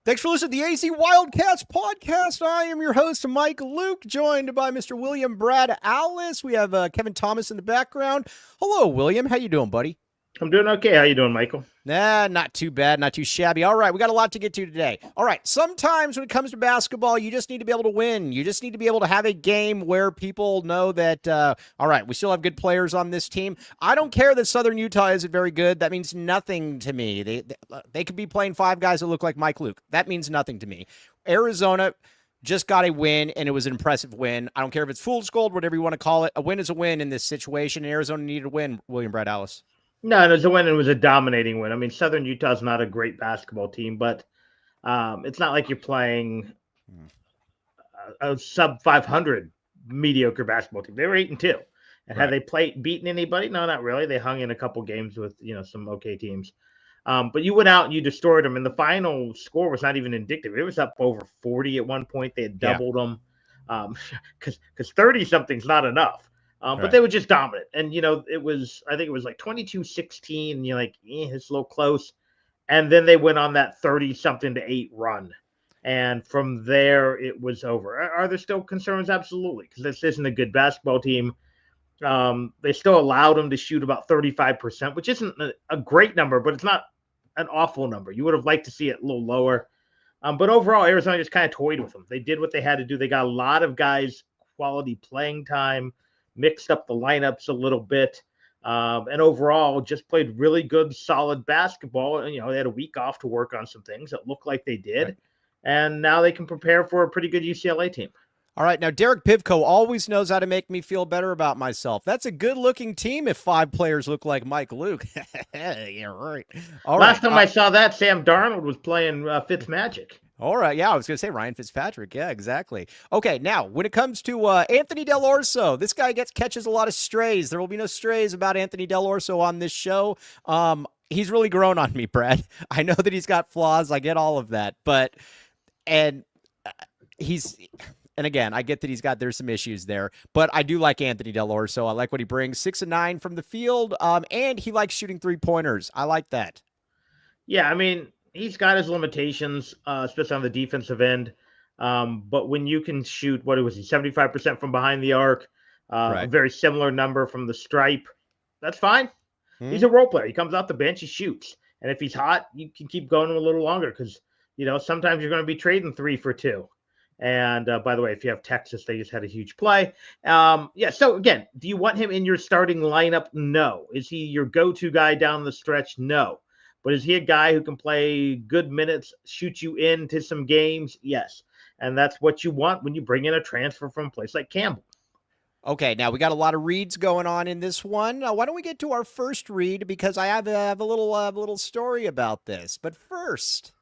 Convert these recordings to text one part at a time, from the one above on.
Thanks for listening to the AC Wildcats podcast. I am your host, Mike Luke, joined by Mr. William Brad Allis. We have Kevin Thomas in the background. Hello, William. How you doing, buddy? I'm doing okay. How you doing, Michael? Nah, not too bad, not too shabby. All right, we got a lot to get to today. All right, sometimes when it comes to basketball, you just need to be able to win. You just need to be able to have a game where people know that, all right, we still have good players on this team. I don't care that Southern Utah isn't very good. That means nothing to me. They could be playing five guys that look like Mike Luke. That means nothing to me. Arizona just got a win, and it was an impressive win. I don't care if it's fool's gold, whatever you want to call it. A win is a win in this situation, and Arizona needed a win, William Brad Allis. No, it was a win. It was a dominating win. I mean, Southern Utah's not a great basketball team, but it's not like you're playing a sub 500 mediocre basketball team. They were 8-2, and had they beaten anybody? No, not really. They hung in a couple games with some okay teams, but you went out and you destroyed them. And the final score was not even indicative. It was up over 40 at one point. They had doubled them because 30 something's not enough. But they were just dominant. And, I think it was like 22-16. And you're like, it's a little close. And then they went on that 30-something to 8 run. And from there, it was over. Are there still concerns? Absolutely. Because this isn't a good basketball team. They still allowed them to shoot about 35%, which isn't a great number, but it's not an awful number. You would have liked to see it a little lower. But overall, Arizona just kind of toyed with them. They did what they had to do. They got a lot of guys quality playing time, mixed up the lineups a little bit, and overall just played really good, solid basketball. And, they had a week off to work on some things that looked like they did. Right. And now they can prepare for a pretty good UCLA team. All right, now Derek Pivko always knows how to make me feel better about myself. That's a good-looking team if 5 players look like Mike Luke. Yeah, right. Last time I saw that, Sam Darnold was playing Fitzmagic. All right, yeah, I was going to say Ryan Fitzpatrick. Yeah, exactly. Okay, now, when it comes to Anthony Dell'Orso, this guy catches a lot of strays. There will be no strays about Anthony Dell'Orso on this show. He's really grown on me, Brad. I know that he's got flaws. I get all of that. And again, I get that there's some issues there, but I do like Anthony Dell'Orso. I like what he brings, 6-9 from the field, and he likes shooting 3-pointers. I like that. Yeah, I mean, he's got his limitations, especially on the defensive end. But when you can shoot, 75% from behind the arc, a very similar number from the stripe, that's fine. He's a role player. He comes off the bench, he shoots. And if he's hot, you can keep going a little longer because, sometimes you're going to be trading 3 for 2. And by the way, if you have Texas, they just had a huge play. So again, do you want him in your starting lineup? No. Is he your go-to guy down the stretch? No. But is he a guy who can play good minutes, shoot you into some games? Yes. And that's what you want when you bring in a transfer from a place like Campbell. Okay, now we got a lot of reads going on in this one. Why don't we get to our first read, because I have a little story about this. But first,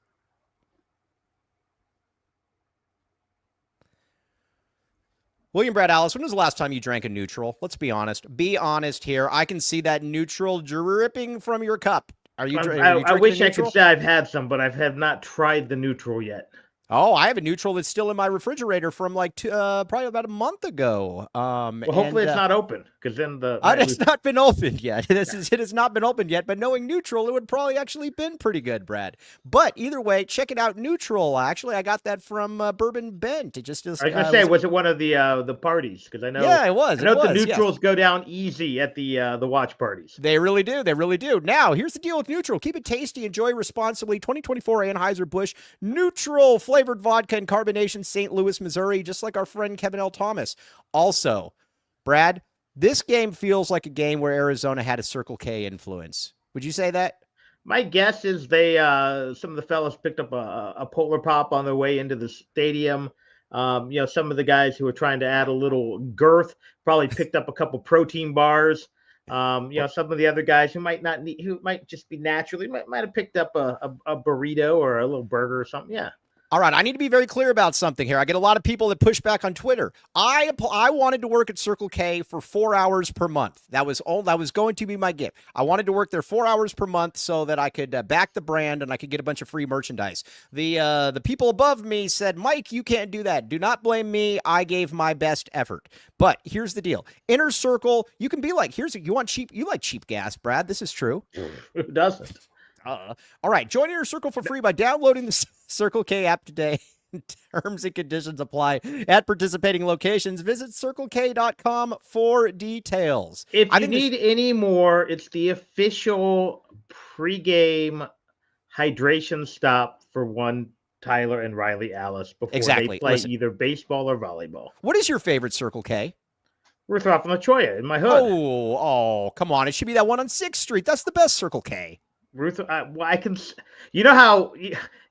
William Brad Allis, when was the last time you drank a NUTRL? Let's be honest. Be honest here. I can see that NUTRL dripping from your cup. Are you drinking I wish I could say I've had some, but I have not tried the NUTRL yet. Oh, I have a NUTRL that's still in my refrigerator from probably about a month ago. Hopefully it's not open, because then it's not been opened yet. It has not been opened yet, but knowing NUTRL, it would probably actually been pretty good, Brad. But either way, check it out, NUTRL. Actually, I got that from Bourbon Bent. It just I was going to say, was it one of the parties? Because I know, yeah, it was. I know the NUTRLs go down easy at the watch parties. They really do. They really do. Now, here's the deal with NUTRL. Keep it tasty. Enjoy responsibly. 2024 Anheuser-Busch NUTRL flavored vodka and carbonation, St. Louis, Missouri, just like our friend Kevin L. Thomas. Also, Brad, this game feels like a game where Arizona had a Circle K influence. Would you say that? My guess is they some of the fellas picked up a Polar Pop on their way into the stadium. Some of the guys who were trying to add a little girth probably picked up a couple protein bars. Some of the other guys who might just be naturally might have picked up a burrito or a little burger or something. Yeah. All right, I need to be very clear about something here. I get a lot of people that push back on Twitter. I wanted to work at Circle K for 4 hours per month. That was going to be my gift. I wanted to work there 4 hours per month so that I could back the brand and I could get a bunch of free merchandise. The people above me said, Mike, you can't do that. Do not blame me. I gave my best effort. But here's the deal. Inner Circle, you can be like, you like cheap gas, Brad. This is true. Who doesn't? All right. Join your circle for free by downloading the Circle K app today. Terms and conditions apply at participating locations. Visit CircleK.com for details. If you need any more, it's the official pregame hydration stop for Tyler and Riley Allis before they play either baseball or volleyball. What is your favorite Circle K? Rutherford and La Cholla in my hood. Oh, come on. It should be that one on 6th Street. That's the best Circle K. I can, you know how,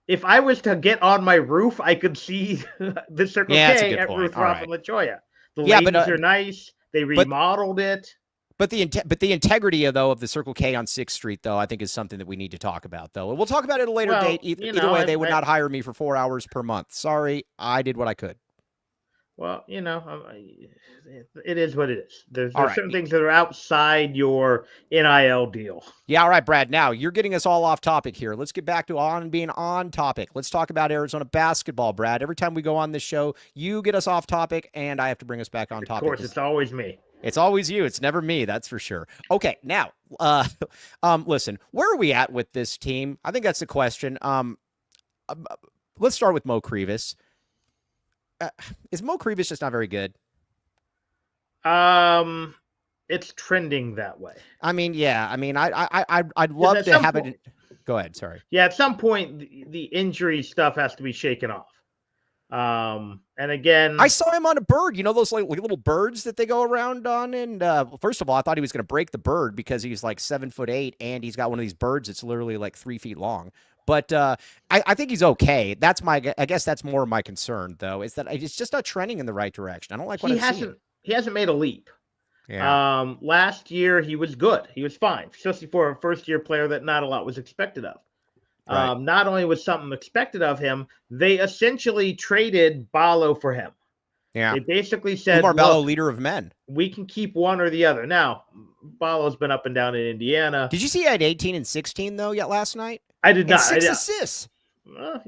if I was to get on my roof, I could see the Circle K at Rutherford and La Cholla. The ladies are nice. They remodeled it. But the integrity of the Circle K on 6th Street, though, I think is something that we need to talk about, though. We'll talk about it at a later date. Either way, they would not hire me for 4 hours per month. Sorry, I did what I could. Well, it is what it is. There's certain things that are outside your NIL deal. Yeah, all right, Brad. Now, you're getting us all off topic here. Let's get back to being on topic. Let's talk about Arizona basketball, Brad. Every time we go on this show, you get us off topic, and I have to bring us back on topic. Of course, it's always me. It's always you. It's never me. That's for sure. Okay, now, listen, where are we at with this team? I think that's the question. Let's start with Mo Krivas. Is Mo Krivas just not very good? It's trending that way. I mean, yeah. I mean, I'd love to have it. Go ahead. Sorry. Yeah, at some point, the injury stuff has to be shaken off. And again, I saw him on a bird. You know those like little birds that they go around on. And first of all, I thought he was going to break the bird because he's like 7'8" and he's got one of these birds that's literally like 3 feet long. But I think he's okay. I guess that's more of my concern, though, is that it's just not trending in the right direction. I don't like what I'm seeing. He hasn't made a leap. Yeah. Last year he was good. He was fine, especially for a first-year player that not a lot was expected of. Right. Not only was something expected of him, they essentially traded Ballo for him. Yeah. They basically said, Ballo, leader of men. We can keep one or the other. Now, Ballo's been up and down in Indiana. Did you see he had 18 and 16, though, yet last night? I did not. 6 assists. Well,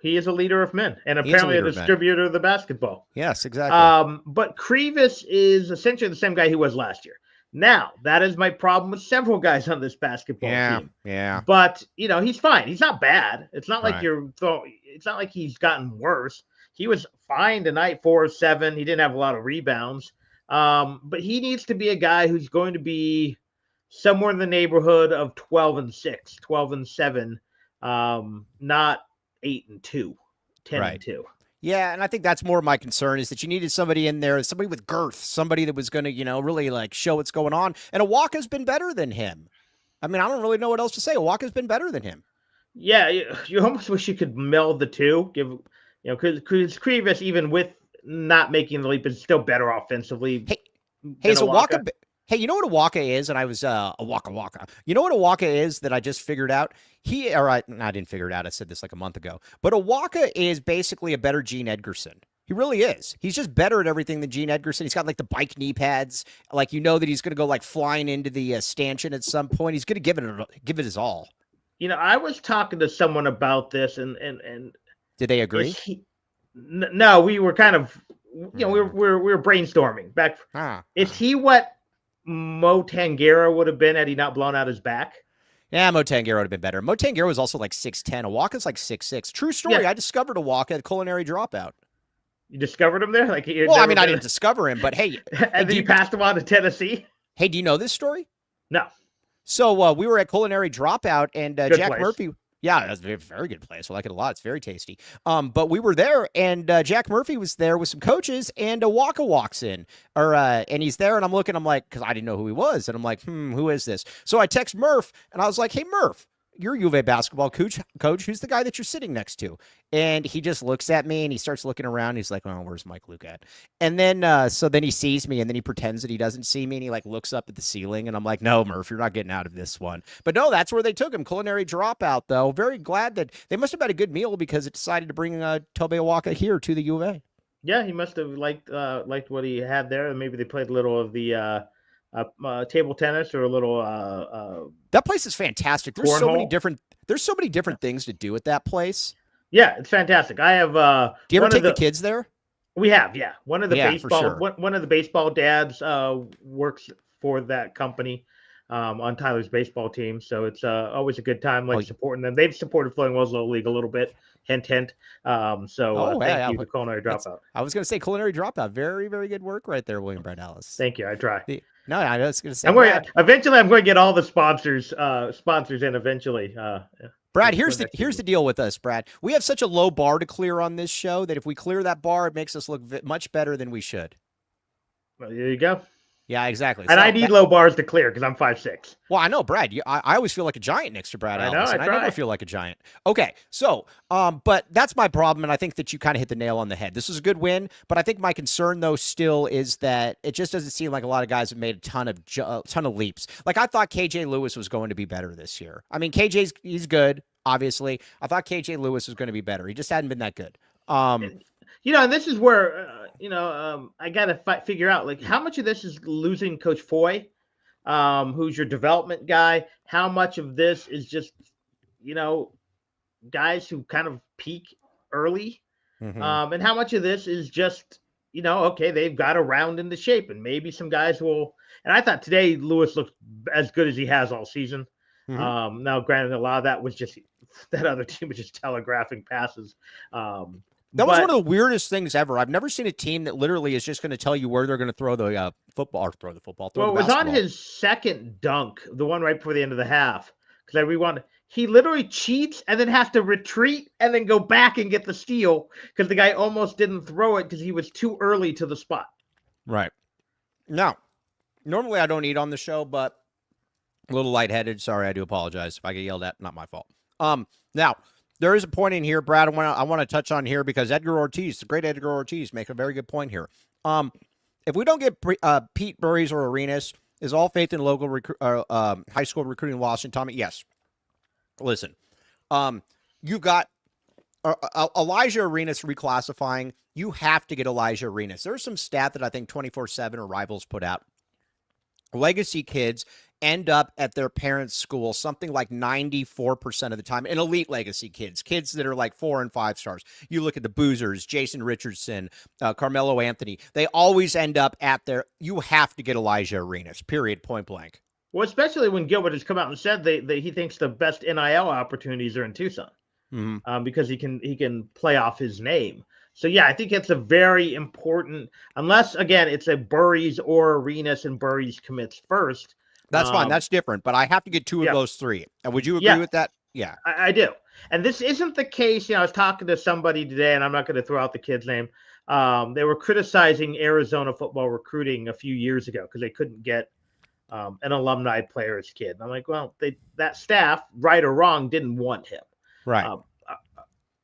he is a leader of men and apparently a distributor of the basketball. Yes, exactly. But Krivas is essentially the same guy he was last year. Now, that is my problem with several guys on this basketball team. Yeah. But, he's fine. He's not bad. It's not like it's not like he's gotten worse. He was fine tonight, 4 or 7. He didn't have a lot of rebounds. But he needs to be a guy who's going to be somewhere in the neighborhood of 12 and 6, 12 and 7, not 8 and 2, 10 and 2. Yeah, and I think that's more my concern is that you needed somebody in there, somebody with girth, somebody that was going to, really like show what's going on. And Awaka's been better than him. I mean, I don't really know what else to say. Awaka's been better than him. Yeah, you almost wish you could meld the two. Because Krivas, even with not making the leap, is still better offensively. Hey, is Awaka? Hey, you know what Awaka is? And I was Awaka. You know what Awaka is that I just figured out? I didn't figure it out. I said this like a month ago. But Awaka is basically a better Gene Edgerson. He really is. He's just better at everything than Gene Edgerson. He's got like the bike knee pads. Like that he's going to go like flying into the stanchion at some point. He's going to give it his all. I was talking to someone about this, and did they agree? No, we were kind of we were brainstorming back. Is he what Mo Tangera would have been had he not blown out his back? Yeah, Mo Tangera would have been better. Mo Tangera was also like 6'10". Awaka's like 6'6". True story. Yeah. I discovered Awaka at Culinary Dropout. You discovered him there? I didn't discover him, but hey. And then you passed him on to Tennessee? Hey, do you know this story? No. So we were at Culinary Dropout, and Jack place. Murphy. Yeah, that's a very good place. I like it a lot. It's very tasty. But we were there, and Jack Murphy was there with some coaches, and Awaka walks in, and he's there, and I'm looking, I'm like, because I didn't know who he was, and I'm like, who is this? So I text Murph, and I was like, hey, Murph, you're a U of A basketball coach. Who's the guy that you're sitting next to? And he just looks at me, and he starts looking around. He's like, oh, where's Mike Luke at? And then, so then he sees me, and then he pretends that he doesn't see me, and he like looks up at the ceiling, and I'm like, no, Murph, you're not getting out of this one. But no, that's where they took him. Culinary Dropout, though. Very glad that they must have had a good meal because it decided to bring Tobe Awaka here to the U of A. Yeah, he must have liked what he had there, and maybe they played a little of the table tennis or a little. That place is fantastic. There's so many different things to do at that place. Yeah, it's fantastic. I have. Do you ever take the kids there? We have, yeah. One of the baseball, one of the baseball dads works for that company. on Tyler's baseball team. So it's always a good time, supporting them. They've supported Floating Wells Little League a little bit. Hint, hint. Thank you to Culinary Dropout. I was going to say Culinary Dropout. Very, very good work right there, William Brad Allis. Thank you. I try. No, I was going to say. Eventually, I'm going to get all the sponsors in eventually. Brad, here's the deal with us, Brad. We have such a low bar to clear on this show that if we clear that bar, it makes us look much better than we should. Well, there you go. Yeah, exactly. And I need low bars to clear because I'm 5'6". Well, I know, Brad. I always feel like a giant next to Brad Allis. I never feel like a giant. Okay, so, but that's my problem, and I think that you kind of hit the nail on the head. This is a good win, but I think my concern, though, still is that it just doesn't seem like a lot of guys have made a ton of leaps. Like, I thought KJ Lewis was going to be better this year. I mean, he's good, obviously. I thought KJ Lewis was going to be better. He just hadn't been that good. And this is where I got to figure out, like, how much of this is losing Coach Foy, who's your development guy? How much of this is just, guys who kind of peak early? Mm-hmm. And how much of this is just, okay, they've got a round into shape, and maybe some guys will. And I thought today Lewis looked as good as he has all season. Mm-hmm. Now, granted, a lot of that was just that other team was just telegraphing passes. That was one of the weirdest things ever. I've never seen a team that literally is just going to tell you where they're going to throw the football or throw the football. Well, it was on his second dunk, the one right before the end of the half, because I rewound. He literally cheats and then has to retreat and then go back and get the steal because the guy almost didn't throw it because he was too early to the spot. Right. Now, normally I don't eat on the show, but a little lightheaded. Sorry, I do apologize if I get yelled at. Not my fault. Now. There is a point in here, Brad, I want to touch on here because Edgar Ortiz, the great Edgar Ortiz, make a very good point here. If we don't get Pete Burries or Arenas, is all faith in local high school recruiting lost in Tommy? Yes. Listen, you got Elijah Arenas reclassifying. You have to get Elijah Arenas. There's some stat that I think 24/7 or Rivals put out. Legacy kids end up at their parents' school something like 94% of the time. And elite legacy kids that are like 4 and 5 stars. You look at the Boozers, Jason Richardson, Carmelo Anthony. They always end up at their. You have to get Elijah Arenas, period, point blank. Well, especially when Gilbert has come out and said he thinks the best NIL opportunities are in Tucson, because he can play off his name. So, yeah, I think it's a very important, unless, again, it's a Burries or Arenas and Burries commits first. That's fine. That's different. But I have to get 2 of those 3. And would you agree with that? Yeah. I do. And this isn't the case. I was talking to somebody today, and I'm not going to throw out the kid's name. They were criticizing Arizona football recruiting a few years ago because they couldn't get an alumni player's kid. And I'm like, well, that staff, right or wrong, didn't want him. Right.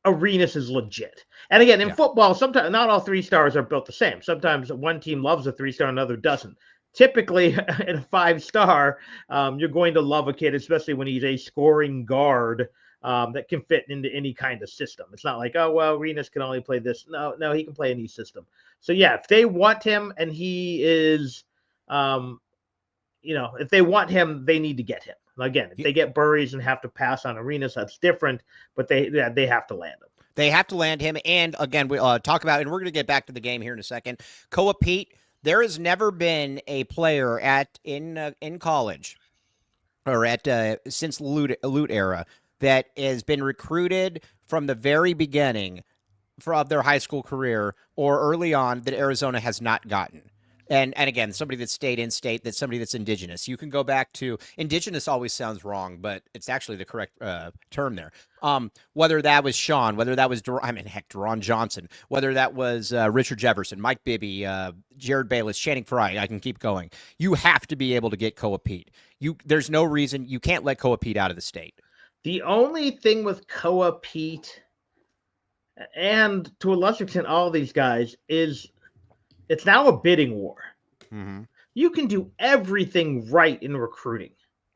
Arenas is legit. And again, in football, sometimes not all 3 stars are built the same. Sometimes one team loves a 3-star, another doesn't. Typically, in a 5-star, you're going to love a kid, especially when he's a scoring guard that can fit into any kind of system. It's not like, oh, well, Arenas can only play this. No, he can play any system. So, yeah, if they want him and he is, if they want him, they need to get him. Again, if they get Burries and have to pass on Arenas, that's different, but they have to land him. They have to land him. And, again, we talk about, and we're going to get back to the game here in a second, Koa Pete. There has never been a player in college or since the Loot era that has been recruited from the very beginning of their high school career or early on that Arizona has not gotten. And again, somebody that's stayed in state, that's somebody that's indigenous. You can go back to indigenous always sounds wrong, but it's actually the correct term there. Whether that was Sean, whether that was, Deron Johnson, whether that was Richard Jefferson, Mike Bibby, Jared Bayless, Channing Frye, I can keep going. You have to be able to get Koa Pete. There's no reason you can't let Koa Pete out of the state. The only thing with Koa Pete and to a lesser extent all these guys is it's now a bidding war. Mm-hmm. You can do everything right in recruiting.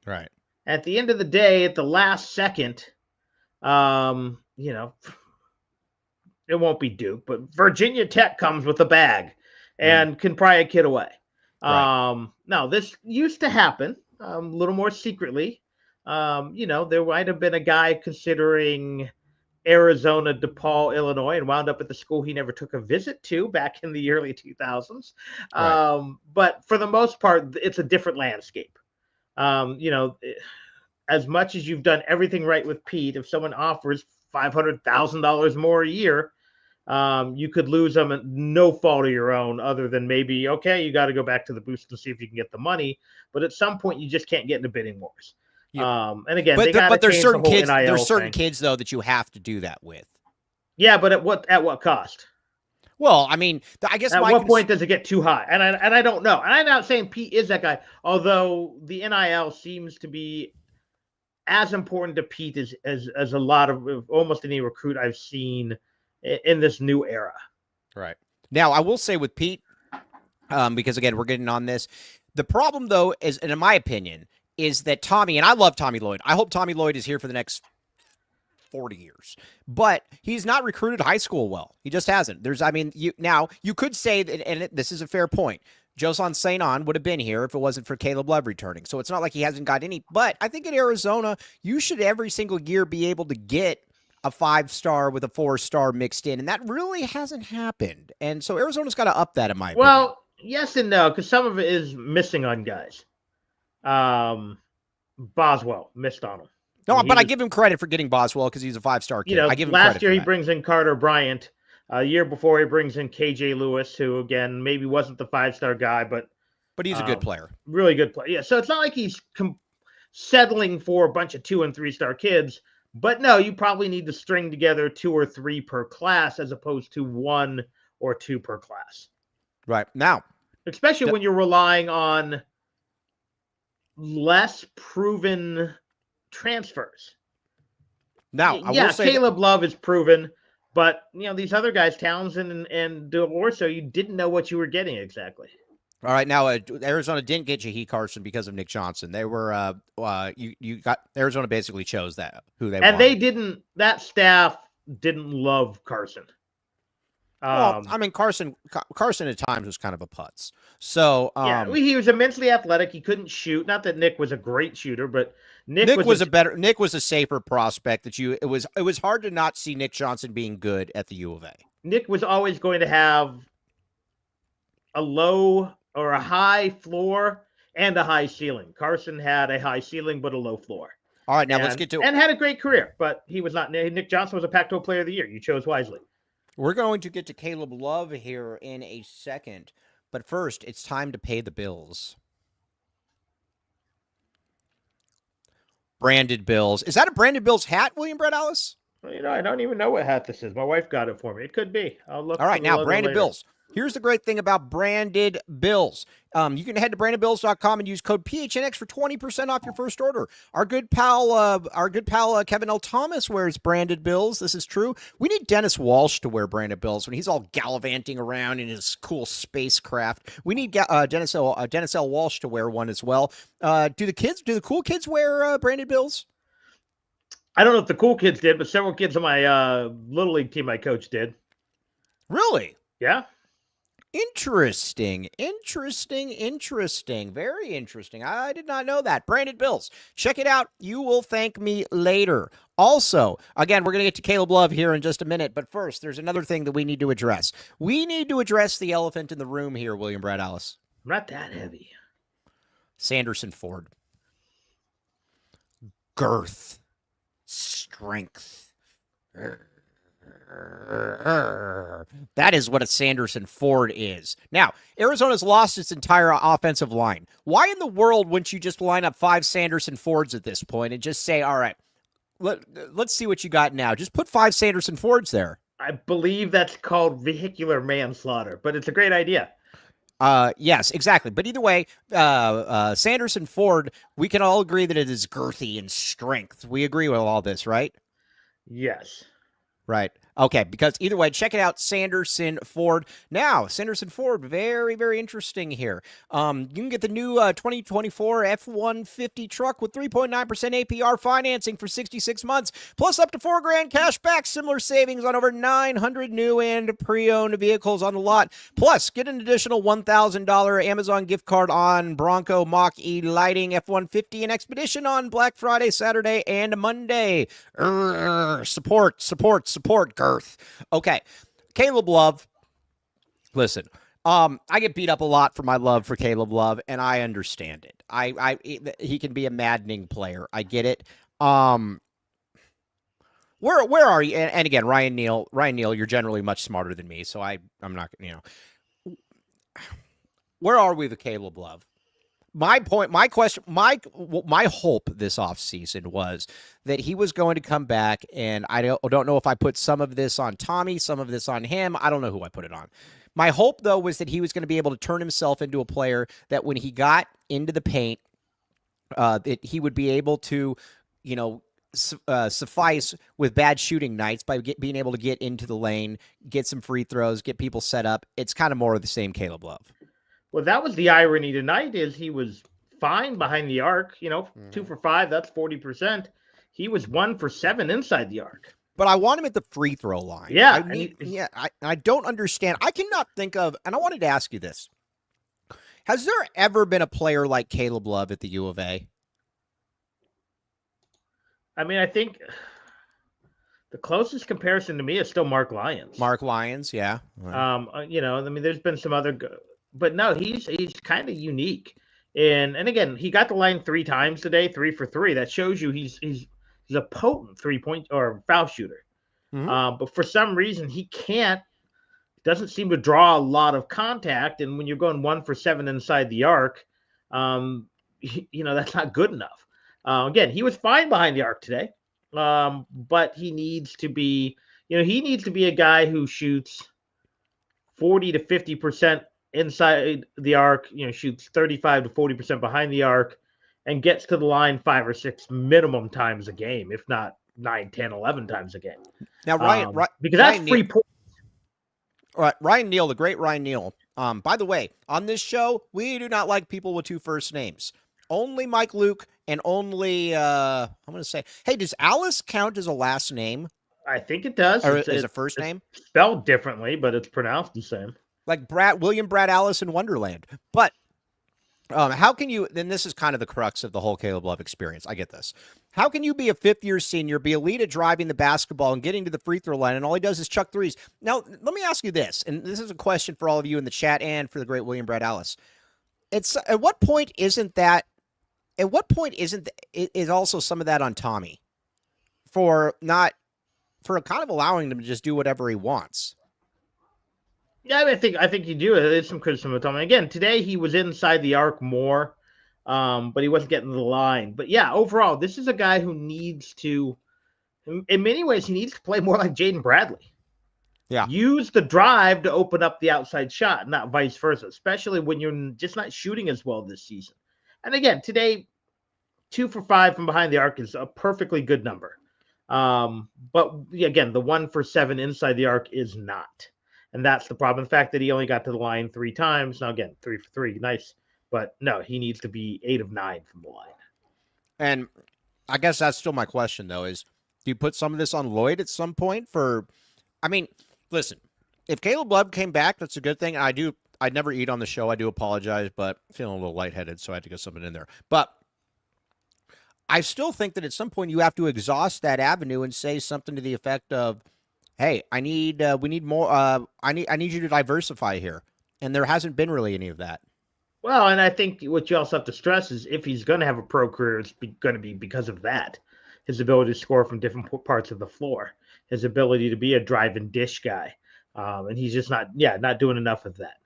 Right. At the end of the day, at the last second, it won't be Duke, but Virginia Tech comes with a bag and can pry a kid away. Right. Now, this used to happen a little more secretly. There might have been a guy considering Arizona, DePaul, Illinois, and wound up at the school he never took a visit to back in the early 2000s. Right. But for the most part, it's a different landscape. You know, as much as you've done everything right with Pete, if someone offers $500,000 more a year, you could lose them at no fault of your own, other than maybe, okay, you got to go back to the boost and see if you can get the money. But at some point, you just can't get into bidding wars. Yep. And again, but there's certain kids. NIL There's certain thing. kids though that you have to do that with. Yeah, but at what cost? Well, I mean, I guess at what point does it get too high? And I don't know. And I'm not saying Pete is that guy, although the NIL seems to be as important to Pete as a lot of almost any recruit I've seen in this new era. Right. Now, I will say with Pete, because again, we're getting on this. The problem, though, is, and in my opinion, is that Tommy, and I love Tommy Lloyd. I hope Tommy Lloyd is here for the next 40 years, but he's not recruited high school well. He just hasn't. You could say that, and this is a fair point. Josan St. On would have been here if it wasn't for Caleb Love returning. So it's not like he hasn't got any, but I think in Arizona, you should every single year be able to get a 5-star with a 4-star mixed in, and that really hasn't happened. And so Arizona's got to up that, in my opinion. Well, yes and no, because some of it is missing on guys. Boswell missed on him. No, but I give him credit for getting Boswell because he's a 5-star kid. I give him last credit year for he that. brings in Carter Bryant. A year before he brings in KJ Lewis, who again maybe wasn't the 5-star guy, but he's a good player, really good player. Yeah, so it's not like he's settling for a bunch of 2- and 3-star kids. But no, you probably need to string together 2 or 3 per class as opposed to 1 or 2 per class. Right now, especially when you're relying on less proven transfers. Now, I will say Caleb Love is proven, but these other guys, Townsend and Dell'Orso, you didn't know what you were getting exactly. All right, now Arizona didn't get Jahi Carson because of Nick Johnson. They were you got Arizona basically chose who they wanted. And they didn't. That staff didn't love Carson. Well, I mean, Carson at times was kind of a putz. So he was immensely athletic. He couldn't shoot. Not that Nick was a great shooter, but Nick was a safer prospect. It was hard to not see Nick Johnson being good at the U of A. Nick was always going to have a low or a high floor and a high ceiling. Carson had a high ceiling but a low floor. All right, now let's get to and had a great career, but he was not. Nick Johnson was a Pac-12 Player of the Year. You chose wisely. We're going to get to Caleb Love here in a second, but first, it's time to pay the bills. Branded bills. Is that a Branded Bills hat, William Brett Allis? Well, I don't even know what hat this is. My wife got it for me. It could be. I'll look. All right, now Branded Bills. Here's the great thing about Branded Bills. You can head to brandedbills.com and use code PHNX for 20% off your first order. Our good pal Kevin L. Thomas wears Branded Bills. This is true. We need Dennis Walsh to wear Branded Bills when he's all gallivanting around in his cool spacecraft. We need Dennis L. Walsh to wear one as well. Do the cool kids wear Branded Bills? I don't know if the cool kids did, but several kids on my Little League team I coached did. Really? Yeah. Interesting. Very interesting. I did not know that. Branded Bills. Check it out. You will thank me later. Also, again, we're going to get to Caleb Love here in just a minute, but first, there's another thing that we need to address. We need to address the elephant in the room here, William Brad Allis. I'm not that heavy. Sanderson Ford. Girth. Strength. That is what a Sanderson Ford is. Now, Arizona's lost its entire offensive line. Why in the world wouldn't you just line up 5 Sanderson Fords at this point and just say, all right, let's see what you got now. Just put 5 Sanderson Fords there. I believe that's called vehicular manslaughter, but it's a great idea. Yes, exactly. But either way, Sanderson Ford, we can all agree that it is girthy and strength. We agree with all this, right? Yes. Right. Okay, because either way, check it out, Sanderson Ford. Now, Sanderson Ford, very, very interesting here. You can get the new 2024 F-150 truck with 3.9% APR financing for 66 months, plus up to $4,000 cash back, similar savings on over 900 new and pre-owned vehicles on the lot. Plus, get an additional $1,000 Amazon gift card on Bronco Mach-E Lighting F-150 and Expedition on Black Friday, Saturday, and Monday. Support, girth. Okay, Caleb Love, listen, I get beat up a lot for my love for Caleb Love, and I understand it. He can be a maddening player. I get it. Where are you? And again, Ryan Neal, you're generally much smarter than me, so I'm not, where are we with Caleb Love? My point, my question, my hope this offseason was that he was going to come back, and I don't know if I put some of this on Tommy, some of this on him. I don't know who I put it on. My hope, though, was that he was going to be able to turn himself into a player that when he got into the paint, that he would be able to, suffice with bad shooting nights by being able to get into the lane, get some free throws, get people set up. It's kind of more of the same Caleb Love. Well, that was the irony tonight is he was fine behind the arc, 2 for 5, that's 40%. He was 1 for 7 inside the arc. But I want him at the free throw line. Yeah. I don't understand. I cannot think of, and I wanted to ask you this. Has there ever been a player like Caleb Love at the U of A? I mean, I think the closest comparison to me is still Mark Lyons. Mark Lyons, yeah. Right. There's been some other, but no, he's kind of unique. And again, he got the line 3 times today, 3 for 3. That shows you he's a potent 3-point or foul shooter. Mm-hmm. But for some reason, he doesn't seem to draw a lot of contact. And when you're going 1 for 7 inside the arc, that's not good enough. Again, he was fine behind the arc today. But he needs to be, a guy who shoots 40 to 50% inside the arc, shoots 35 to 40% behind the arc, and gets to the line 5 or 6 minimum times a game, if not 9, 10, 11 times a game. Now, because that's free points. All right, Ryan Neal, the great Ryan Neal. By the way, on this show, we do not like people with 2 first names. Only Mike Luke and only, I'm going to say, hey, does Allis count as a last name? I think it does. Or is a first name? Spelled differently, but it's pronounced the same. Like William Brad Allis in Wonderland. But how can you, then this is kind of the crux of the whole Caleb Love experience. I get this. How can you be a 5th-year senior, be elite at driving the basketball and getting to the free throw line, and all he does is chuck threes? Now, let me ask you this, and this is a question for all of you in the chat and for the great William Brad Allis. Is also some of that on Tommy for kind of allowing him to just do whatever he wants? Yeah, I think you do. There's some criticism of Tommy. Again, today he was inside the arc more, but he wasn't getting to the line. But yeah, overall, this is a guy who needs to, in many ways, he needs to play more like Jaden Bradley. Yeah. Use the drive to open up the outside shot, not vice versa, especially when you're just not shooting as well this season. And again, today, 2 for 5 from behind the arc is a perfectly good number. But again, the 1 for 7 inside the arc is not. And that's the problem. The fact that he only got to the line 3 times. Now, again, 3 for 3, nice. But no, he needs to be 8 of 9 from the line. And I guess that's still my question, though, is do you put some of this on Lloyd at some point listen, if Caleb Love came back, that's a good thing. I'd never eat on the show. I do apologize, but feeling a little lightheaded, so I had to get something in there. But I still think that at some point you have to exhaust that avenue and say something to the effect of, hey, we need more. I need you to diversify here. And there hasn't been really any of that. Well, and I think what you also have to stress is if he's going to have a pro career, it's going to be because of that. His ability to score from different parts of the floor, his ability to be a drive and dish guy. And he's just not doing enough of that.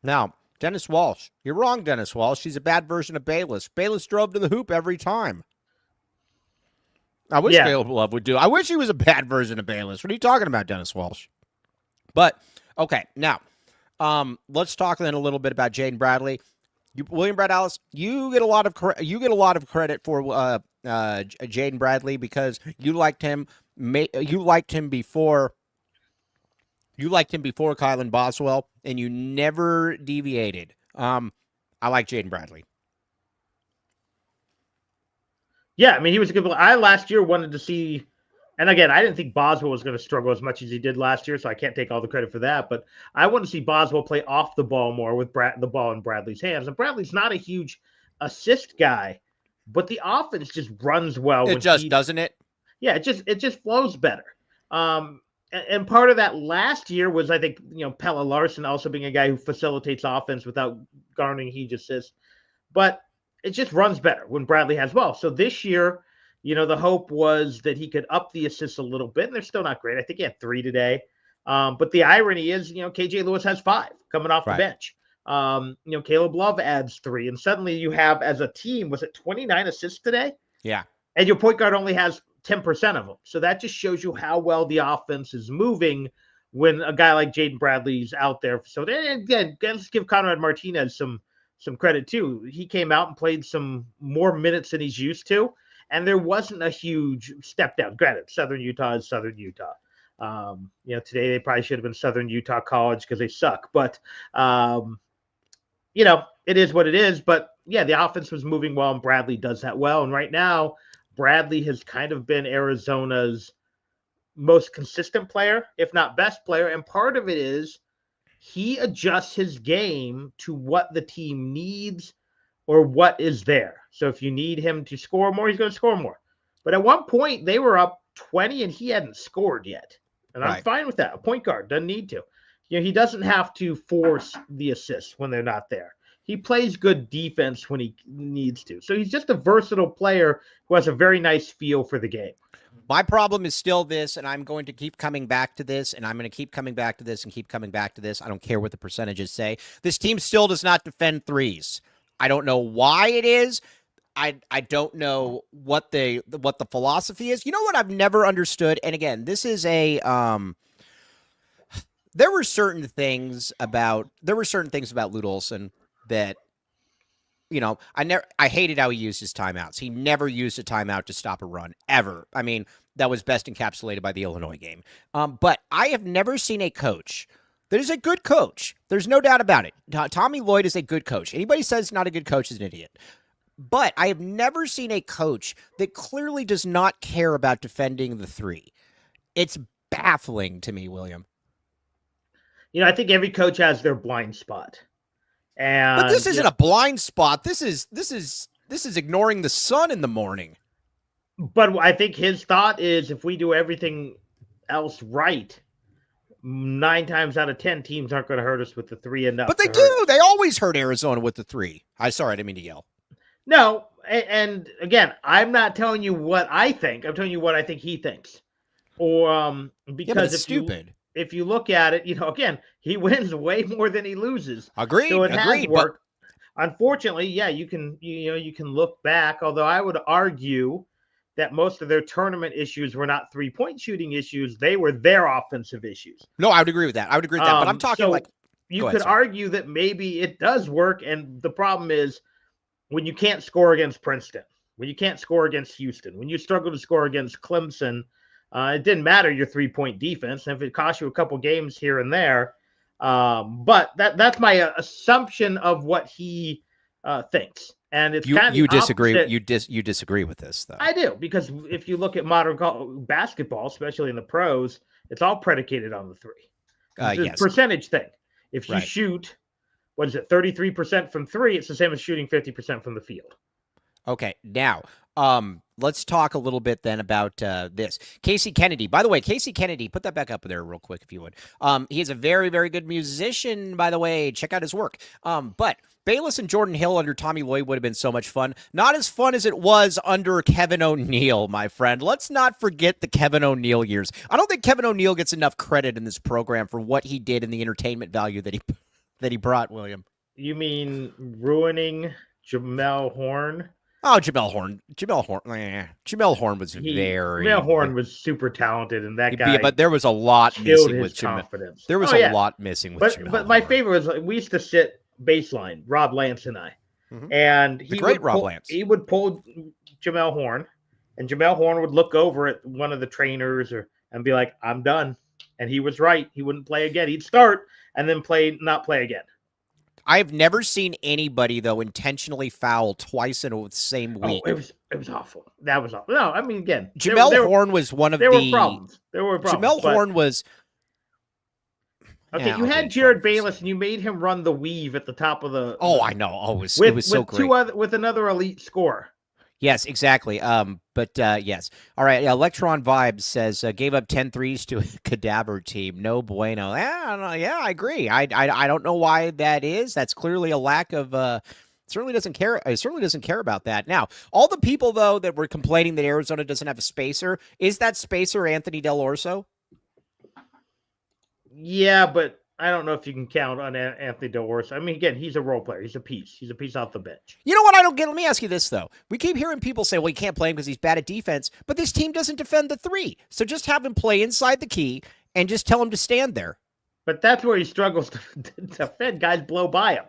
Now, Dennis Walsh. You're wrong, Dennis Walsh. He's a bad version of Bayless. Bayless drove to the hoop every time. I wish Caleb Love would do. I wish he was a bad version of Bayless. What are you talking about, Dennis Walsh? But, okay, now, let's talk then a little bit about Jaden Bradley. William Brad Allis, you get a lot of credit for Jaden Bradley because you liked him before Kylan Boswell, and you never deviated. I like Jaden Bradley. Yeah, I mean, he was a good player. I last year wanted to see, and again, I didn't think Boswell was going to struggle as much as he did last year, so I can't take all the credit for that. But I want to see Boswell play off the ball more with the ball in Bradley's hands. And Bradley's not a huge assist guy, but the offense just runs well. It just doesn't it? Yeah, it just flows better. and part of that last year was, I think, Pelle Larsson also being a guy who facilitates offense without garnering huge assists. But it just runs better when Bradley has ball. So this year, the hope was that he could up the assists a little bit, and they're still not great. I think he had 3 today. But the irony is, KJ Lewis has 5 coming off the bench. Caleb Love adds 3, and suddenly you have, as a team, was it 29 assists today? Yeah. And your point guard only has 10% of them. So that just shows you how well the offense is moving when a guy like Jaden Bradley's out there. So then again, let's give Conrad Martinez some credit too. He came out and played some more minutes than he's used to, and there wasn't a huge step down. Granted, Southern Utah is Southern Utah. Today they probably should have been Southern Utah College because they suck. But it is what it is. But yeah, the offense was moving well, and Bradley does that well. And right now, Bradley has kind of been Arizona's most consistent player, if not best player. And part of it is he adjusts his game to what the team needs or what is there. So if you need him to score more, he's going to score more. But at one point, they were up 20 and he hadn't scored yet. And I'm fine with that. A point guard doesn't need to. He doesn't have to force the assists when they're not there. He plays good defense when he needs to. So he's just a versatile player who has a very nice feel for the game. My problem is still this, and I'm going to keep coming back to this, and I'm going to keep coming back to this and keep coming back to this. I don't care what the percentages say. This team still does not defend threes. I don't know why it is. I don't know what the philosophy is. You know what I've never understood? And again, this is a there were certain things about Lute Olson that, I hated how he used his timeouts. He never used a timeout to stop a run, ever. I mean, that was best encapsulated by the Illinois game. But I have never seen a coach that is a good coach. There's no doubt about it. Tommy Lloyd is a good coach. Anybody says not a good coach is an idiot. But I have never seen a coach that clearly does not care about defending the 3. It's baffling to me, William. I think every coach has their blind spot. But this isn't a blind spot. This is ignoring the sun in the morning. But I think his thought is if we do everything else right, 9 times out of 10 teams aren't going to hurt us with the 3 enough. But they do. They always hurt Arizona with the 3. I didn't mean to yell. No, and again, I'm not telling you what I think. I'm telling you what I think he thinks. Or because it's stupid. If you look at it, again, he wins way more than he loses. Agreed. So it has worked. But unfortunately, yeah, you can look back. Although I would argue that most of their tournament issues were not 3-point shooting issues; they were their offensive issues. No, I would agree with that. But I'm talking you could argue that maybe it does work, and the problem is when you can't score against Princeton, when you can't score against Houston, when you struggle to score against Clemson. It didn't matter your 3-point defense, and if it cost you a couple games here and there. But that's my assumption of what he thinks, and it's kind of you disagree. You disagree with this, though. I do, because if you look at modern basketball, especially in the pros, it's all predicated on the 3. It's a percentage thing. If you shoot, 33% from 3, it's the same as shooting 50% from the field. Okay, now let's talk a little bit then about this. Casey Kennedy. By the way, Casey Kennedy, put that back up there real quick if you would. He is a very, very good musician, by the way. Check out his work. But Bayless and Jordan Hill under Tommy Lloyd would have been so much fun. Not as fun as it was under Kevin O'Neal, my friend. Let's not forget the Kevin O'Neal years. I don't think Kevin O'Neal gets enough credit in this program for what he did and the entertainment value that he brought, William. You mean ruining Jamel Horn? Oh, Jamel Horn was Jamel Horn was super talented, and that guy. But there was a lot missing with confidence. There was a lot missing with Jamel. But my favorite was we used to sit baseline, Rob Lance and I, and he would pull Jamel Horn, and Jamel Horn would look over at one of the trainers and be like, "I'm done," and he was right. He wouldn't play again. He'd start and then not play again. I've never seen anybody, though, intentionally foul twice in the same week. Oh, it was awful. That was awful. No, I mean, again, Jamel Horn was one of the... There were problems. Jamel Horn was... Okay, you had Jared Bayless, and you made him run the weave at the top of the... I know. It was so great. With another elite scorer. Yes, exactly. But yes. All right. Electron Vibes says gave up 10 threes to a cadaver team. No bueno. Yeah, I don't know. Yeah, I agree. I don't know why that is. That's clearly a lack of. Certainly doesn't care. Certainly doesn't care about that. Now, all the people though that were complaining that Arizona doesn't have a spacer, is that spacer Anthony Dell'Orso? Yeah, but I don't know if you can count on Anthony Dell'Orso. I mean, again, he's a role player. He's a piece. He's a piece off the bench. You know what I don't get? Let me ask you this, though. We keep hearing people say, well, you can't play him because he's bad at defense, but this team doesn't defend the three. So just have him play inside the key and just tell him to stand there. But that's where he struggles to defend. Guys blow by him.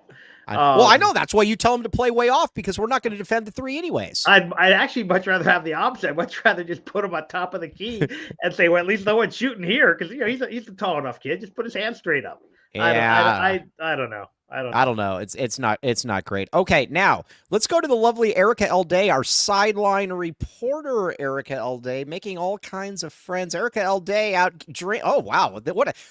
Well, I know that's why you tell him to play way off because we're not going to defend the three anyways. I'd actually much rather have the opposite. I'd much rather just put him on top of the key and say, well, at least no one's shooting here because he's a tall enough kid. Just put his hand straight up. Yeah. I don't know. I don't know. It's not great. Okay, now let's go to the lovely Erika Day, our sideline reporter. Erika Day, making all kinds of friends. Erika Day out drink. Oh wow,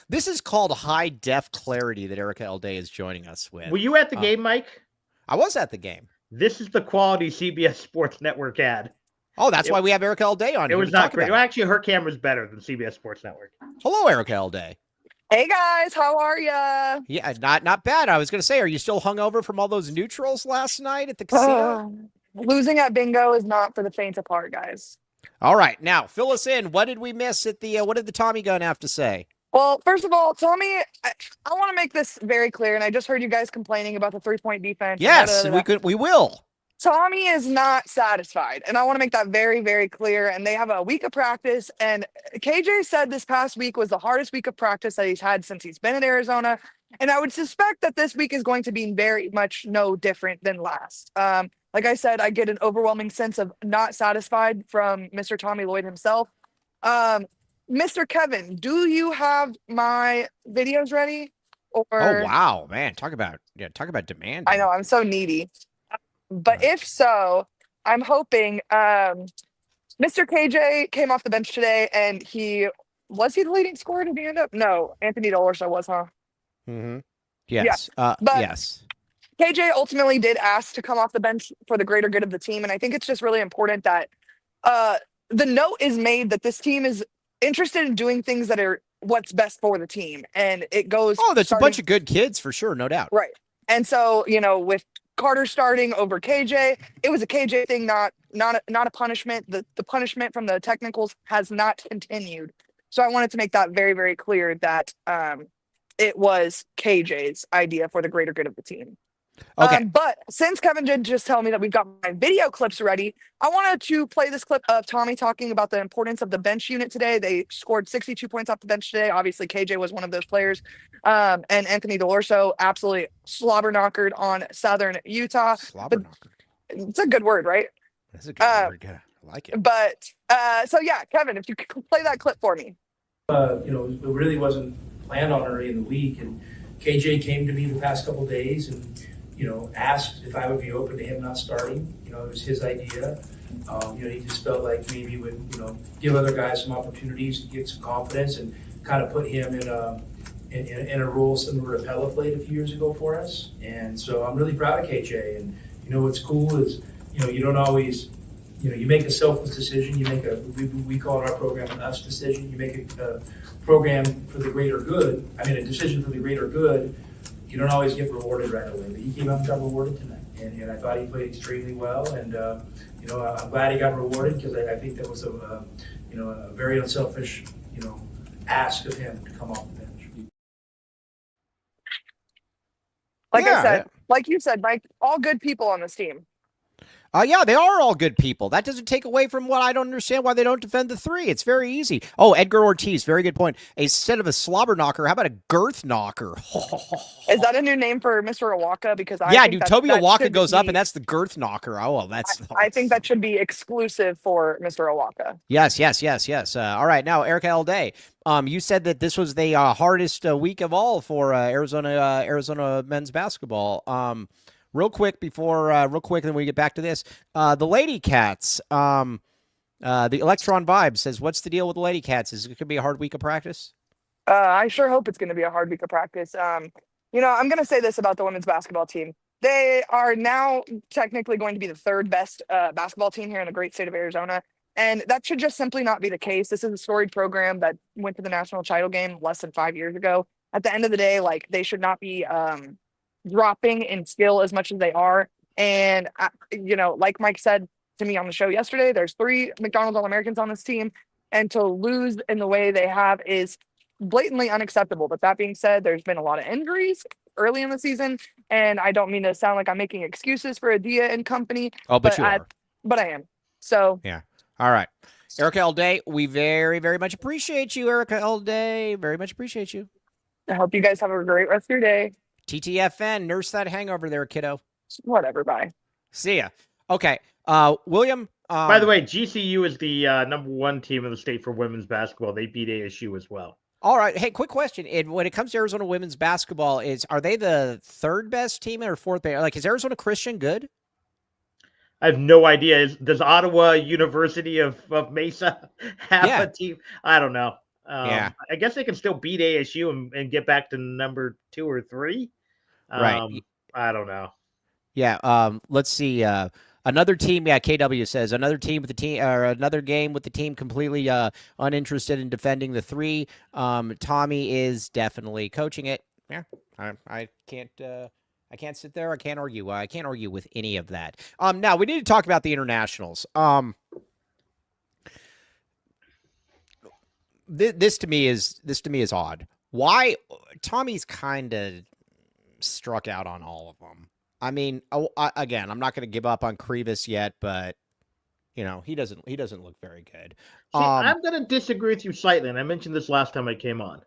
this is called high def clarity that Erika Day is joining us with. Were you at the game, Mike? I was at the game. This is the quality CBS Sports Network ad. Oh, that's why we have Erika Day on. It was not great. Well, actually, her camera's better than CBS Sports Network. Hello, Erika Day. Hey guys, how are ya? Yeah, not bad. I was going to say, are you still hungover from all those neutrals last night at the casino? Losing at bingo is not for the faint of heart, guys. All right, now fill us in. What did we miss at the? What did the Tommy gun have to say? Well, first of all, Tommy, I want to make this very clear, and I just heard you guys complaining about the 3-point defense. Yes, and we will. Tommy is not satisfied, and I want to make that very, very clear. And they have a week of practice, and KJ said this past week was the hardest week of practice that he's had since he's been in Arizona. And I would suspect that this week is going to be very much no different than last. Like I said, I get an overwhelming sense of not satisfied from Mr. Tommy Lloyd himself. Mr. Kevin, do you have my videos ready? Or... Oh wow, man! Talk about demand. I know, I'm so needy. But if so, I'm hoping Mr. KJ came off the bench today, and was he the leading scorer? Did he end up? No, Anthony Dell'Orso was, huh? Mm-hmm. Yes. Yeah. Yes. KJ ultimately did ask to come off the bench for the greater good of the team, and I think it's just really important that the note is made that this team is interested in doing things that are what's best for the team, and it goes. Oh, there's a bunch of good kids for sure, no doubt. Right, and so with Carter starting over KJ, it was a KJ thing, not a punishment. The punishment from the technicals has not continued. So I wanted to make that very, very clear that it was KJ's idea for the greater good of the team. Okay. But since Kevin did just tell me that we've got my video clips ready, I wanted to play this clip of Tommy talking about the importance of the bench unit today. They scored 62 points off the bench today. Obviously, KJ was one of those players. And Anthony Dell'Orso absolutely slobber knockered on Southern Utah. Slobber knockered. It's a good word, right? That's a good word. Yeah, I like it. But so yeah, Kevin, if you could play that clip for me. It really wasn't planned on early in the week, and KJ came to me the past couple of days and asked if I would be open to him not starting. It was his idea. He just felt like maybe would give other guys some opportunities to get some confidence and kind of put him in a role similar to Pella played a few years ago for us. And so I'm really proud of KJ. And what's cool is you don't always you make a selfless decision. You make we call it our program an us decision. You make a program for the greater good. A decision for the greater good. You don't always get rewarded right away, but he came up and got rewarded tonight, and I thought he played extremely well, and I'm glad he got rewarded because I think that was a very unselfish ask of him to come off the bench. Like I said, like you said, Mike, all good people on this team. Yeah, they are all good people. That doesn't take away from what I don't understand why they don't defend the three. It's very easy. Oh, Edgar Ortiz, very good point. Instead of a slobber knocker, how about a girth knocker? Is that a new name for Mr. Awaka? Because Toby Awaka goes up, and that's the girth knocker. Oh, well, that's. I think that should be exclusive for Mr. Awaka. Yes. All right, now Erika Day. You said that this was the hardest week of all for Arizona men's basketball. Real quick, then we get back to this. The Lady Cats, the Electron Vibe says, what's the deal with the Lady Cats? Is it going to be a hard week of practice? I sure hope it's going to be a hard week of practice. I'm going to say this about the women's basketball team. They are now technically going to be the third best basketball team here in the great state of Arizona. And that should just simply not be the case. This is a storied program that went to the national title game less than 5 years ago. At the end of the day, like, they should not be dropping in skill as much as they are. And, like Mike said to me on the show yesterday, there's 3 McDonald's All-Americans on this team. And to lose in the way they have is blatantly unacceptable. But that being said, there's been a lot of injuries early in the season. And I don't mean to sound like I'm making excuses for Adia and company. Oh, but you are. But I am. So. Yeah. All right. Erika L. Day, we very, very much appreciate you, Erika L. Day. Very much appreciate you. I hope you guys have a great rest of your day. TTFN, nurse that hangover there, kiddo. Whatever, bye. See ya. Okay. William. By the way, GCU is the #1 team in the state for women's basketball. They beat ASU as well. All right. Hey, quick question. When it comes to Arizona women's basketball, are they the 3rd best team or 4th best? Like, is Arizona Christian good? I have no idea. Does Ottawa University of Mesa have a team? I don't know. I guess they can still beat ASU and get back to number 2 or 3. Right. I don't know. Yeah. Let's see. Another team. Yeah. KW says another team with the team, or another game with the team completely uninterested in defending the 3. Tommy is definitely coaching it. Yeah. I can't. I can't sit there. I can't argue. I can't argue with any of that. Now we need to talk about the internationals. This to me is odd. Why Tommy's kind of struck out on all of them. I mean, again, I'm not going to give up on Krivas yet, but he doesn't look very good. See, I'm going to disagree with you slightly, and I mentioned this last time I came on.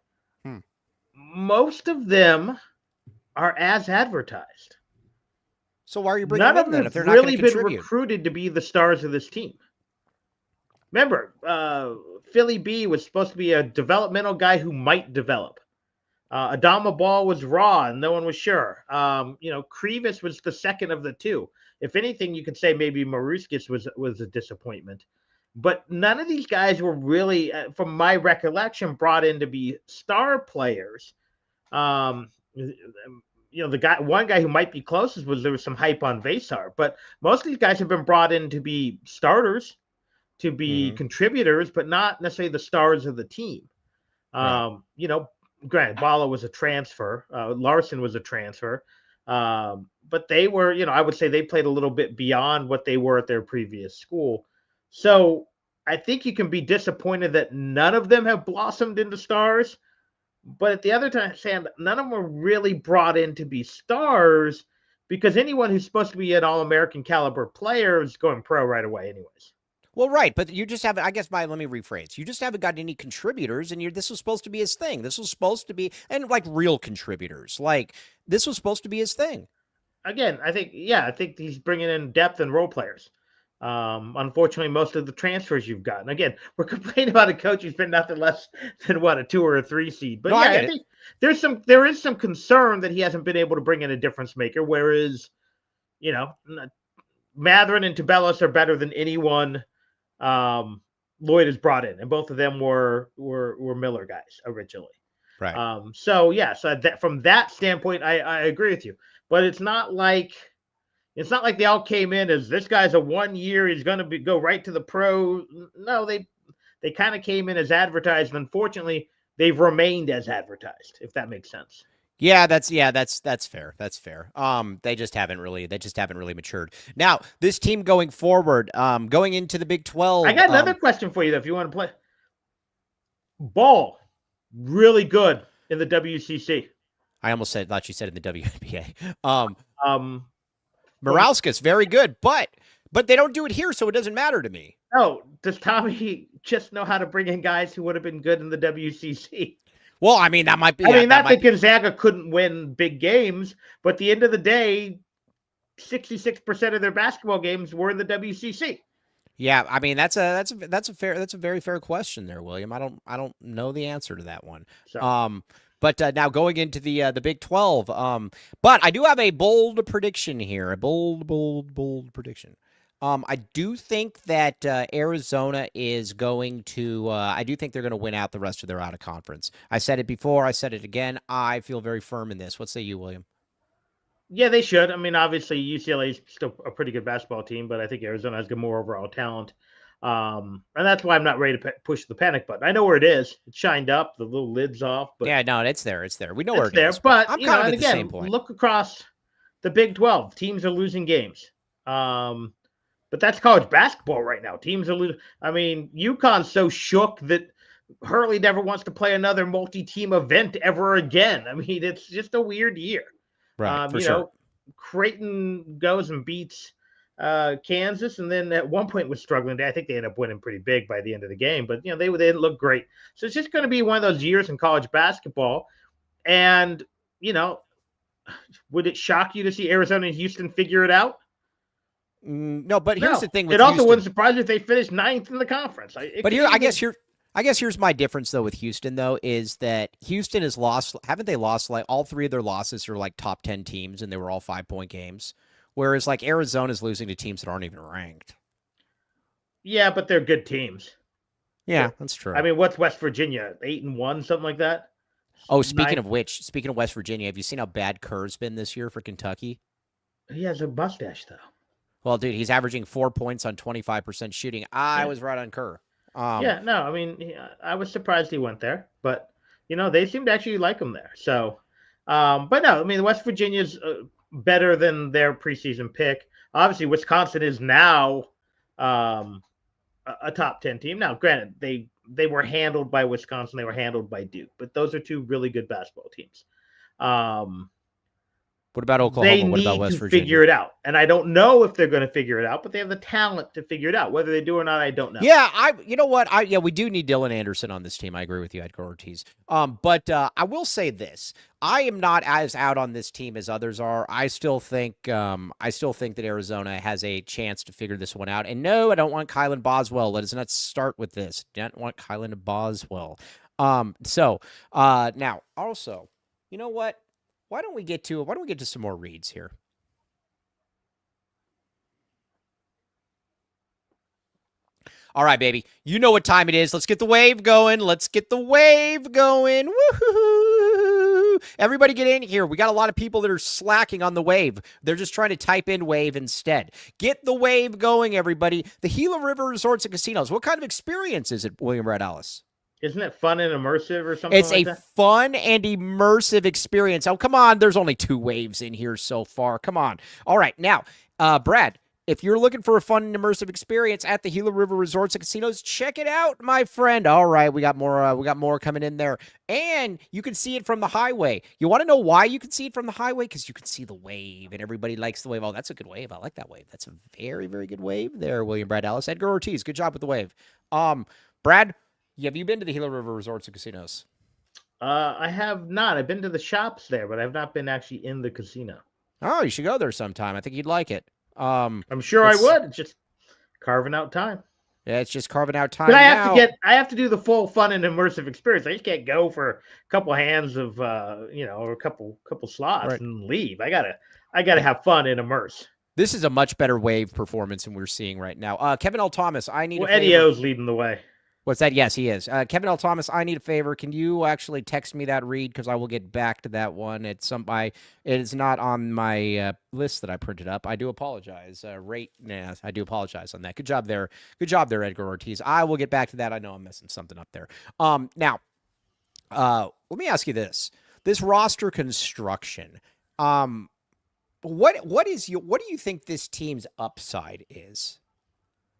Most of them are as advertised. So why are you bringing them in then if they're not going to contribute? None of them have really been recruited to be the stars of this team. Remember, Philly B was supposed to be a developmental guy who might develop. Adama Ball was raw and no one was sure. Krivas was the second of the 2. If anything, you could say maybe Maruskis was a disappointment. But none of these guys were really, from my recollection, brought in to be star players. One guy who might be closest there was some hype on Vasar, but most of these guys have been brought in to be starters, to be contributors, but not necessarily the stars of the team. Right. Granted, Bala was a transfer, Larson was a transfer, but they were, I would say they played a little bit beyond what they were at their previous school. So I think you can be disappointed that none of them have blossomed into stars. But at the other time, Sam, none of them were really brought in to be stars, because anyone who's supposed to be an All-American caliber player is going pro right away anyways. Well, right, but you just haven't, I guess let me rephrase. You just haven't got any contributors, and this was supposed to be his thing. This was supposed to be, and like real contributors. Like, this was supposed to be his thing. Again, I think he's bringing in depth and role players. Unfortunately, most of the transfers you've gotten, again, we're complaining about a coach who's been nothing less than a 2 or a 3 seed. But I think there is some concern that he hasn't been able to bring in a difference maker. Whereas, Matherin and Tabellos are better than anyone Lloyd has brought in, and both of them were Miller guys originally. Right. So from that standpoint, I agree with you. But it's not like they all came in as this guy's a 1 year, he's going to go right to the pro. No, they kind of came in as advertised. And unfortunately, they've remained as advertised, if that makes sense. Yeah, that's fair. That's fair. They just haven't really matured. Now, this team going forward, going into the Big 12. I got another question for you, though, if you want to play. Ball, really good in the WCC. I almost thought you said in the WNBA. Morauskas, very good, but they don't do it here, so it doesn't matter to me. No, does Tommy just know how to bring in guys who would have been good in the WCC? Well, I mean, that might be. Not that Gonzaga couldn't win big games, but at the end of the day, 66% of their basketball games were in the WCC. Yeah, I mean that's a very fair question there, William. I don't know the answer to that one. So. But now going into the Big 12, but I do have a bold prediction here, a bold prediction. I do think that Arizona is going to. I do think they're going to win out the rest of their out of conference. I said it before. I said it again. I feel very firm in this. What say you, William? Yeah, they should. I mean, obviously UCLA is still a pretty good basketball team, but I think Arizona has more overall talent. And that's why I'm not ready to push the panic button. I know where it is. It's shined up. The little lid's off. But yeah, no, it's there. It's there. We know where it there. is. But I'm you kind know, of and at the again, same point. look across the Big 12. Teams are losing games. But that's college basketball right now. Teams are losing. I mean, UConn's so shook that Hurley never wants to play another multi-team event ever again. I mean, it's just a weird year. Right, for you sure. know, Creighton goes and beats Kansas, and then at one point was struggling. I think they ended up winning pretty big by the end of the game, but you know, they didn't look great. So it's just going to be one of those years in college basketball. And you know, would it shock you to see Arizona and Houston figure it out? No, but here's the thing with it also Houston. wouldn't surprise me if they finished 9th in the conference. But here, I guess here's my difference though with Houston though is that Houston has lost. Haven't they lost like all 3 of their losses are like top 10 teams, and they were all 5-point games. Whereas like Arizona's losing to teams that aren't even ranked. Yeah, but they're good teams. Yeah, that's true. I mean, what's West Virginia? 8-1, something like that. Oh, speaking of West Virginia, have you seen how bad Kerr's been this year for Kentucky? He has a mustache though. Well, dude, he's averaging 4 points on 25% shooting. I was right on Kerr. Yeah, no, I mean, I was surprised he went there, but you know, they seem to actually like him there. So, but no, I mean, West Virginia's better than their preseason pick. Obviously, Wisconsin is now a top 10 team. Now, granted, they were handled by Wisconsin, they were handled by Duke, but those are 2 really good basketball teams. What about Oklahoma? They what about need West to Virginia? figure it out. And I don't know if they're going to figure it out, but they have the talent to figure it out. Whether they do or not, I don't know. Yeah, you know what? We do need Dylan Anderson on this team. I agree with you, Edgar Ortiz. But I will say this. I am not as out on this team as others are. I still think that Arizona has a chance to figure this one out. And no, I don't want Kylan Boswell. Let us not start with this. Don't want Kylan Boswell. Now also, you know what? Why don't we get to some more reads here? All right, baby. You know what time it is. Let's get the wave going. Woo-hoo-hoo. Everybody get in here. We got a lot of people that are slacking on the wave. They're just trying to type in wave instead. Get the wave going, everybody. The Gila River Resorts and Casinos. What kind of experience is it, William Brad Allis? Isn't it fun and immersive or something It's like a that? fun and immersive experience. Oh, come on. There's only 2 waves in here so far. Come on. All right. Now, Brad, if you're looking for a fun and immersive experience at the Gila River Resorts and Casinos, check it out, my friend. All right. We got more coming in there. And you can see it from the highway. You want to know why you can see it from the highway? Because you can see the wave, and everybody likes the wave. Oh, that's a good wave. I like that wave. That's a very, very good wave there, William Brad Allis. Edgar Ortiz, good job with the wave. Brad, have you been to the Gila River Resorts and Casinos? I have not. I've been to the shops there, but I've not been actually in the casino. Oh, you should go there sometime. I think you'd like it. I'm sure I would. It's just carving out time. Yeah, it's just carving out time. But I have to do the full fun and immersive experience. I just can't go for a couple hands of or a couple slots and leave. I gotta have fun and immerse. This is a much better wave performance than we're seeing right now. Kevin L. Thomas, I need a favor. Eddie O's leading the way. What's that? Yes, he is. Kevin L. Thomas, I need a favor. Can you actually text me that read? Because I will get back to that one. It is not on my list that I printed up. I do apologize. I do apologize on that. Good job there. Good job there, Edgar Ortiz. I will get back to that. I know I'm messing something up there. Now, let me ask you this. This roster construction, what do you think this team's upside is?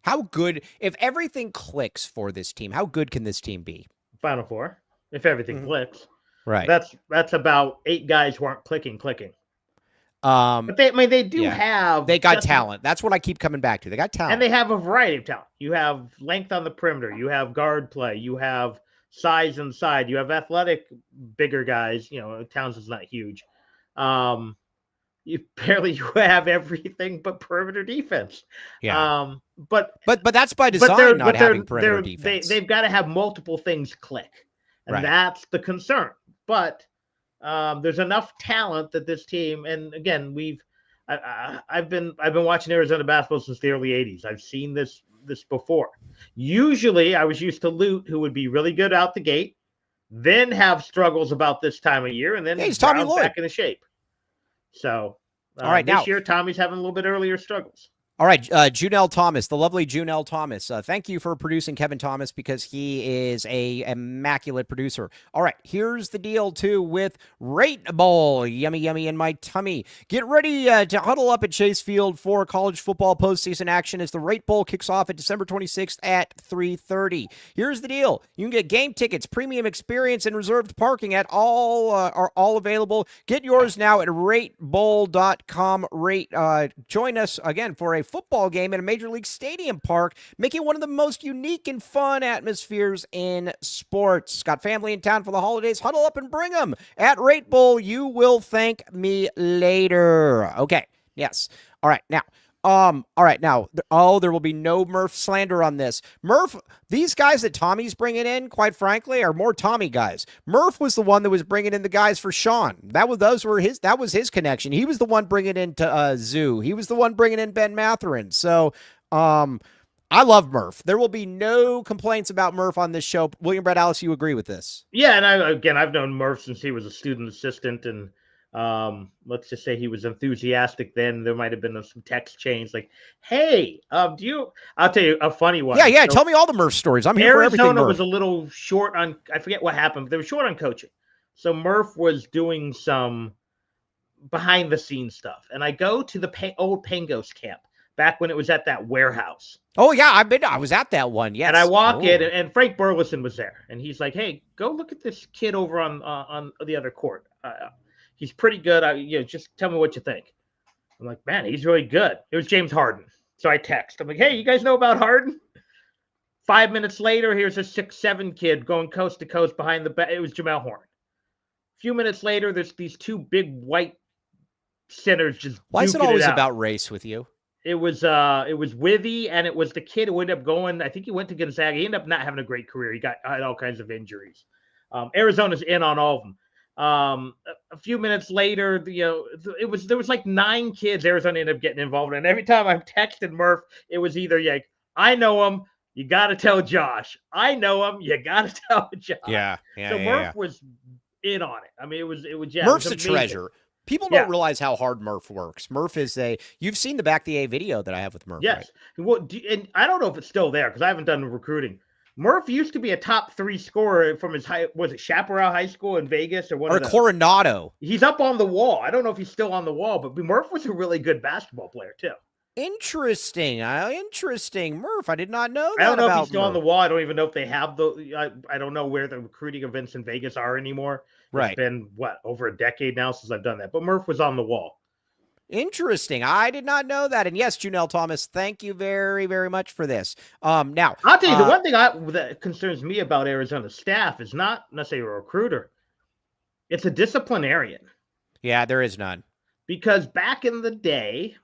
How good, if everything clicks for this team, how good can this team be? Final Four, if everything clicks. Right. That's about 8 guys who aren't clicking. But they do have. They got talent. That's what I keep coming back to. They got talent. And they have a variety of talent. You have length on the perimeter. You have guard play. You have size inside. You have athletic, bigger guys. Townsend's not huge. You have everything but perimeter defense. Yeah. But that's by design, not having perimeter defense. They've got to have multiple things click. And that's the concern. But there's enough talent that this team, and again, I've been watching Arizona basketball since the early 80s. I've seen this before. Usually I was used to Lute, who would be really good out the gate, then have struggles about this time of year, and then he's Tommy Lloyd back into shape. So All right, this now year Tommy's having a little bit earlier struggles. All right, Junell Thomas, the lovely Junell Thomas. Thank you for producing Kevin Thomas because he is a immaculate producer. All right, here's the deal, too, with Rate Bowl. Yummy, yummy in my tummy. Get ready to huddle up at Chase Field for college football postseason action as the Rate Bowl kicks off at December 26th at 3:30. Here's the deal. You can get game tickets, premium experience, and reserved parking at are all available. Get yours now at ratebowl.com. Join us again for a football game in a Major League Stadium park, making one of the most unique and fun atmospheres in sports. Got family in town for the holidays? Huddle up and bring them. At Rate Bowl, you will thank me later. Okay, yes. All right, now. There will be no Murph slander on this. Murph, these guys that Tommy's bringing in, quite frankly, are more Tommy guys. Murph was the one that was bringing in the guys for Sean. That was his connection. He was the one bringing in to Zoo. He was the one bringing in Ben Matherin. So, I love Murph. There will be no complaints about Murph on this show. William Brett Allis, you agree with this? Yeah, and I've known Murph since he was a student assistant, and let's just say he was enthusiastic then. There might have been some text chains like, hey, I'll tell you a funny one. Yeah. So, tell me all the Murph stories. I'm here for everything. Arizona Murph was a little short on, I forget what happened, but they were short on coaching. So Murph was doing some behind the scenes stuff. And I go to the old Pangos camp back when it was at that warehouse. Oh yeah. I was at that one. Yes. And I walk in and Frank Burleson was there. And he's like, hey, go look at this kid over on the other court. He's pretty good. Just tell me what you think. I'm like, man, he's really good. It was James Harden. So I text. I'm like, hey, you guys know about Harden? 5 minutes later, here's a 6'7" kid going coast to coast behind the back. It was Jamel Horn. A few minutes later, there's these two big white centers just. Why is it always about race with you? It was Withy, and it was the kid who ended up going. I think he went to Gonzaga. He ended up not having a great career. He had all kinds of injuries. Arizona's in on all of them. A few minutes later, there was like 9 kids Arizona ended up getting involved in. And every time I texted Murph, it was either like, I know him, you got to tell Josh. I know him, you got to tell Josh. Yeah. So Murph was in on it. I mean, it was Murph's it was a treasure. People don't realize how hard Murph works. Murph is you've seen the Back the A video that I have with Murph. Yes. Right? Well, and I don't know if it's still there because I haven't done recruiting. Murph used to be a top 3 scorer from his Chaparral High School in Vegas or Coronado. He's up on the wall. I don't know if he's still on the wall, but Murph was a really good basketball player too. Interesting. Murph, I did not know that. I don't know about if he's still Murph. on the wall. I don't even know if they have I don't know where the recruiting events in Vegas are anymore. Right. It's been over a decade now since I've done that. But Murph was on the wall. Interesting. I did not know that. And yes, Junell Thomas, thank you very, very much for this. Now I'll tell you the one thing that concerns me about Arizona's staff is not necessarily a recruiter. It's a disciplinarian. Yeah, there is none. Because back in the day,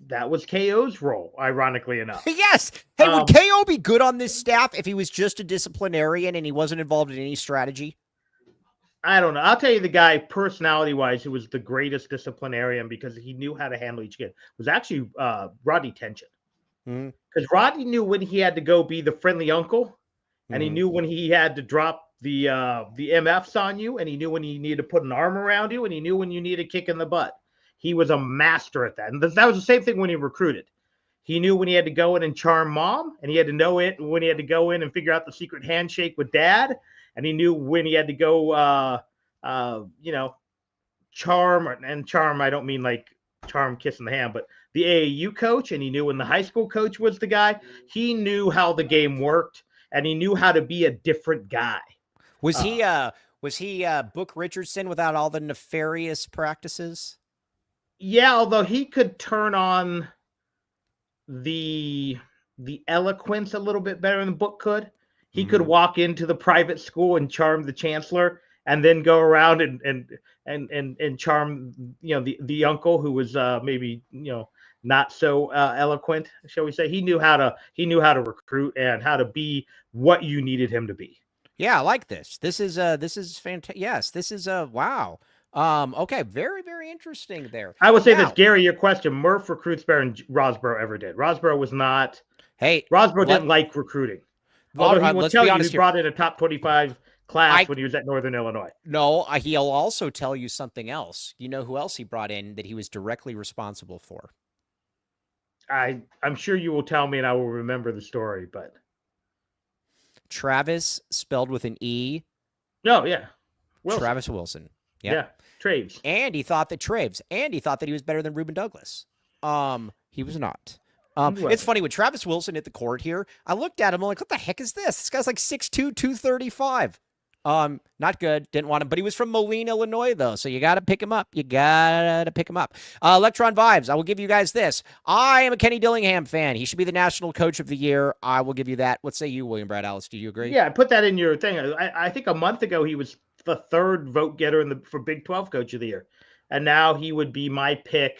that was KO's role, ironically enough. Yes. Hey, would KO be good on this staff if he was just a disciplinarian and he wasn't involved in any strategy? I don't know. I'll tell you the guy, personality-wise, who was the greatest disciplinarian because he knew how to handle each kid, was actually Rodney Tension. Because Rodney knew when he had to go be the friendly uncle, and he knew when he had to drop the MFs on you, and he knew when he needed to put an arm around you, and he knew when you needed a kick in the butt. He was a master at that. And that was the same thing when he recruited. He knew when he had to go in and charm mom, and he had to know it when he had to go in and figure out the secret handshake with dad. And he knew when he had to go, charm. And charm, I don't mean like charm, kiss in the hand, but the AAU coach. And he knew when the high school coach was the guy. He knew how the game worked, and he knew how to be a different guy. Was he Book Richardson without all the nefarious practices? Yeah, although he could turn on the eloquence a little bit better than Book could. He could walk into the private school and charm the chancellor, and then go around and charm the uncle who was maybe not so eloquent, shall we say. He knew how to recruit and how to be what you needed him to be. Yeah, I like this. This is fantastic. Yes, this is wow. Okay, very, very interesting there. I would say this, Gary, your question, Murph recruits better than Rosborough ever did. Rosborough was not. Hey, Rosborough didn't like recruiting. Although he will tell you he brought in a top 25 class when he was at Northern Illinois. No, he'll also tell you something else. You know who else he brought in that he was directly responsible for? I'm sure you will tell me and I will remember the story, but Travis, spelled with an E. No, yeah. Wilson. Travis Wilson. Yep. Yeah. Traves. And he thought that he was better than Ruben Douglas. He was not. It's funny, when Travis Wilson hit the court here, I looked at him, I'm like, what the heck is this? This guy's like 6'2", 235. Not good. Didn't want him, but he was from Moline, Illinois, though, so you got to pick him up. Electron Vibes, I will give you guys this. I am a Kenny Dillingham fan. He should be the National Coach of the Year. I will give you that. What say you, William Brad Allis? Do you agree? Yeah, put that in your thing. I think a month ago he was the third vote getter for Big 12 Coach of the Year, and now he would be my pick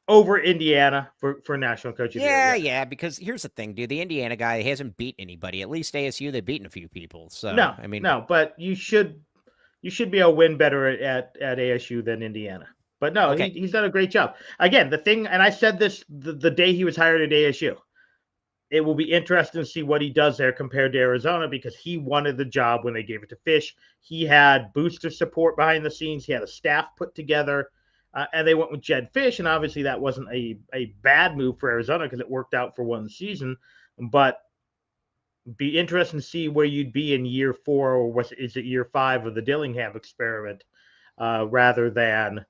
over Indiana for National Coach of the Year. Yeah, because here's the thing, dude. The Indiana guy hasn't beaten anybody. At least ASU, they've beaten a few people. So no, but you should be a win better at ASU than Indiana. But no, okay. He's done a great job. Again, the thing, and I said this the day he was hired at ASU, it will be interesting to see what he does there compared to Arizona, because he wanted the job when they gave it to Fish. He had booster support behind the scenes. He had a staff put together. And they went with Jed Fish, and obviously that wasn't a bad move for Arizona because it worked out for one season. But be interesting to see where you'd be in year 4, or is it year 5 of the Dillingham experiment, rather than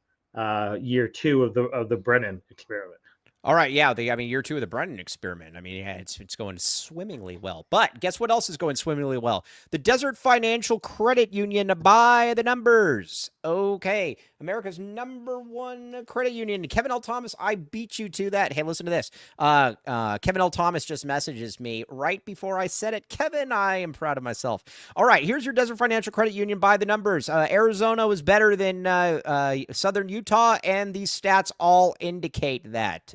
year 2 of the Brennan experiment. All right, yeah. Year 2 of the Brennan experiment. It's going swimmingly well. But guess what else is going swimmingly well? The Desert Financial Credit Union, by the numbers. Okay, America's #1 credit union. Kevin L. Thomas, I beat you to that. Hey, listen to this. Kevin L. Thomas just messages me right before I said it. Kevin, I am proud of myself. All right, here's your Desert Financial Credit Union by the numbers. Arizona was better than Southern Utah, and these stats all indicate that.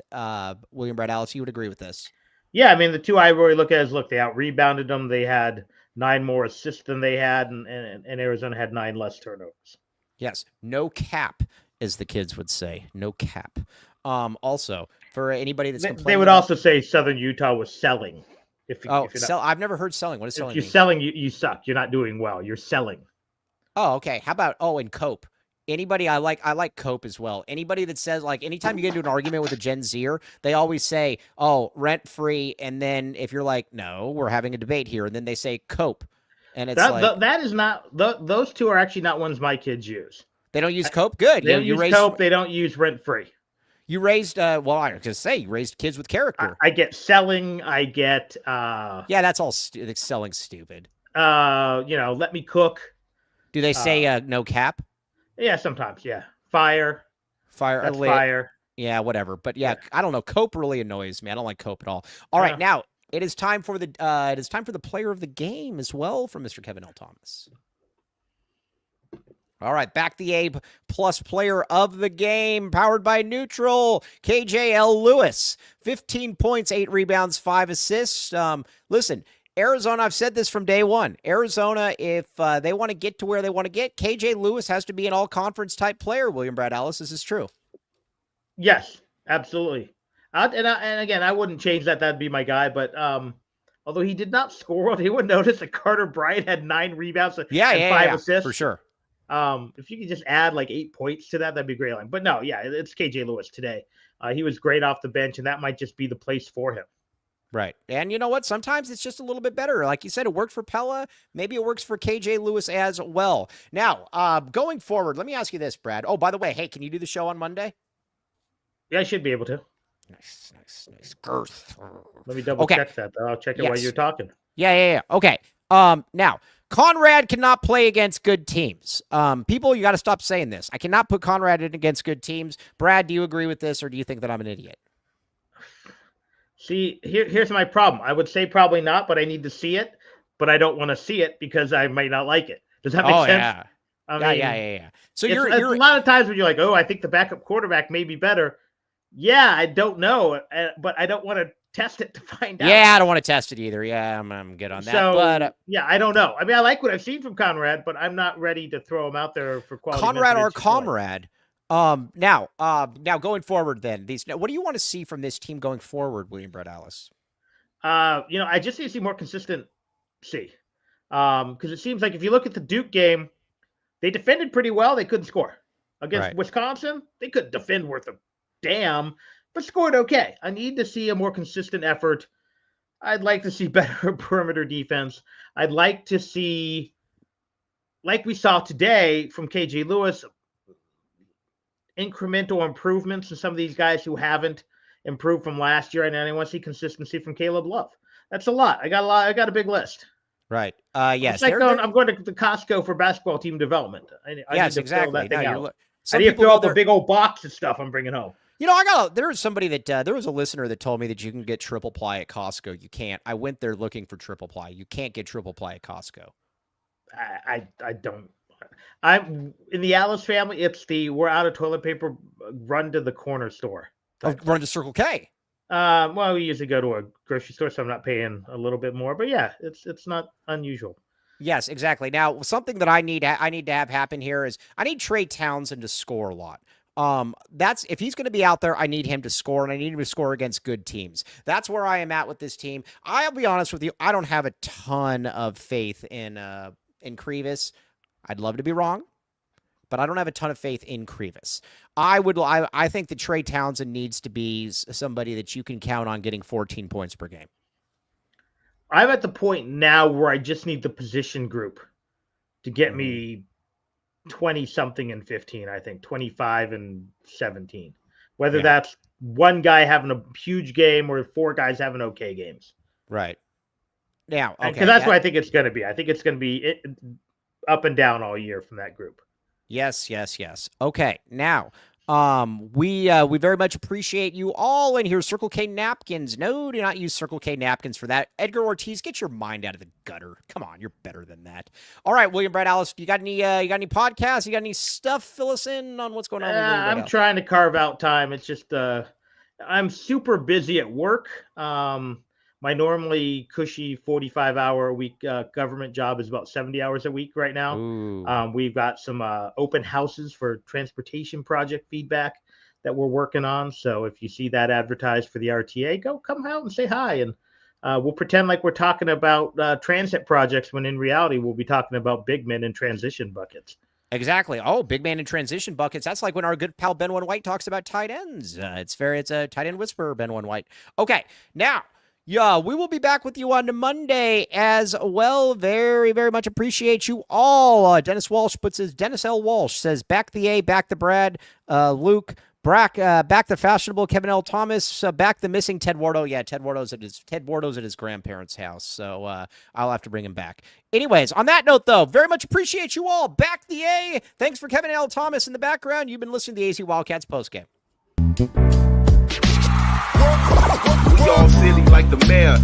William Brad Allis, you would agree with this? Yeah, the two I really look at is, they out-rebounded them. They had 9 more assists than they had, and Arizona had 9 less turnovers. Yes, no cap, as the kids would say. No cap. Also, for anybody that's complaining, they would also say Southern Utah was selling. I've never heard selling. What is selling? If you're selling, you suck. You're not doing well. You're selling. Oh, okay. How about and Cope? Anybody I like Cope as well. Anybody that says, anytime you get into an argument with a Gen Zer, they always say, rent free, and then if you're like, no, we're having a debate here, and then they say Cope. And it's that is not those two are actually not ones my kids use. They don't use Cope. Good. They don't use Cope. They don't use rent free. You raised I was gonna say you raised kids with character. I get selling. I get that's all selling stupid. Let me cook. Do they say no cap? Yeah, sometimes. Yeah, fire. That's fire. Yeah, whatever. But yeah, I don't know. Cope really annoys me. I don't like Cope at all. All right, now. It is time for the player of the game as well from Mr. Kevin L. Thomas. All right, back the A+ player of the game, powered by NUTRL, KJ Lewis, 15 points, 8 rebounds, 5 assists. Listen, Arizona, I've said this from day one. Arizona, if they want to get to where they want to get, KJ Lewis has to be an all-conference type player, William Brad Allis. This is true. Yes, absolutely. And again, I wouldn't change that. That'd be my guy. But although he did not score, they would notice that Carter Bryant had 9 rebounds and 5 assists. For sure. If you could just add 8 points to that, that'd be a great line. But no, yeah, it's KJ Lewis today. He was great off the bench, and that might just be the place for him. Right. And you know what? Sometimes it's just a little bit better. Like you said, it worked for Pella. Maybe it works for KJ Lewis as well. Now, going forward, let me ask you this, Brad. Oh, by the way, hey, can you do the show on Monday? Yeah, I should be able to. Nice. Girth. Let me double check that, though. I'll check it while you're talking. Yeah. Okay. Now, Conrad cannot play against good teams. People, you got to stop saying this. I cannot put Conrad in against good teams. Brad, do you agree with this, or do you think that I'm an idiot? See, here's my problem. I would say probably not, but I need to see it. But I don't want to see it because I might not like it. Does that make sense? Yeah. So you're a lot of times when you're like, I think the backup quarterback may be better. Yeah, I don't know, but I don't want to test it to find out. Yeah, I don't want to test it either. Yeah, I'm good on that. So, but yeah, I don't know. I like what I've seen from Conrad, but I'm not ready to throw him out there for quality. Conrad or Comrade. Now going forward, then what do you want to see from this team going forward, William Brett Allis? I just need to see more consistency. Because it seems like if you look at the Duke game, they defended pretty well. They couldn't score. Against Right. Wisconsin, they couldn't defend worth a damn, but scored okay. I need to see a more consistent effort. I'd like to see better perimeter defense. I'd like to see, like we saw today from KJ Lewis, incremental improvements in some of these guys who haven't improved from last year. And I want to see consistency from Caleb Love. That's a lot. I got a big list. Right. Yes. It's like I'm going to the Costco for basketball team development. I yes, need to exactly. fill that thing out. I need to fill out the big old box of stuff I'm bringing home. You know, there was somebody that there was a listener that told me that you can get triple ply at Costco. You can't. I went there looking for triple ply. You can't get triple ply at Costco. I don't. I'm in the Allis family. It's we're out of toilet paper. Run to the corner store. Run to Circle K. Well, we usually go to a grocery store, so I'm not paying a little bit more. But yeah, it's not unusual. Yes, exactly. Now, something that I need to have happen here is I need Trey Townsend to score a lot. That's if he's going to be out there, I need him to score, and I need him to score against good teams. That's where I am at with this team. I'll be honest with you, I don't have a ton of faith in Krivas. I'd love to be wrong, but I don't have a ton of faith in Krivas. I think that Trey Townsend needs to be somebody that you can count on getting 14 points per game. I'm at the point now where I just need the position group to get me 20-something and 15, I think, 25 and 17. Whether that's one guy having a huge game or 4 guys having okay games. Right. Now, okay. Because that's what I think it's going to be. I think it's going to be up and down all year from that group. Yes. Okay, now, we very much appreciate you all in here. Circle K napkins. No, do not use Circle K napkins for that. Edgar Ortiz, get your mind out of the gutter. Come on, you're better than that. All right, William Brad Allis, you got any podcasts? You got any stuff? Fill us in on what's going on. I'm trying to carve out time. It's just I'm super busy at work. My normally cushy 45-hour-a-week government job is about 70 hours a week right now. We've got some open houses for transportation project feedback that we're working on. So if you see that advertised for the RTA, come out and say hi. And we'll pretend like we're talking about transit projects when in reality we'll be talking about big men and transition buckets. Exactly. Oh, big man in transition buckets. That's like when our good pal Ben One White talks about tight ends. It's a tight end whisperer, Ben One White. Okay, now. Yeah, we will be back with you on Monday as well. Very, very much appreciate you all. Dennis L. Walsh says, back the A, back the Brad, Luke, back the fashionable Kevin L. Thomas, back the missing Ted Wardo. Yeah, Ted Wardo's at his grandparents' house, so I'll have to bring him back. Anyways, on that note, though, very much appreciate you all. Back the A. Thanks for Kevin L. Thomas in the background. You've been listening to the AZ Wildcats postgame. We all silly like the mayor.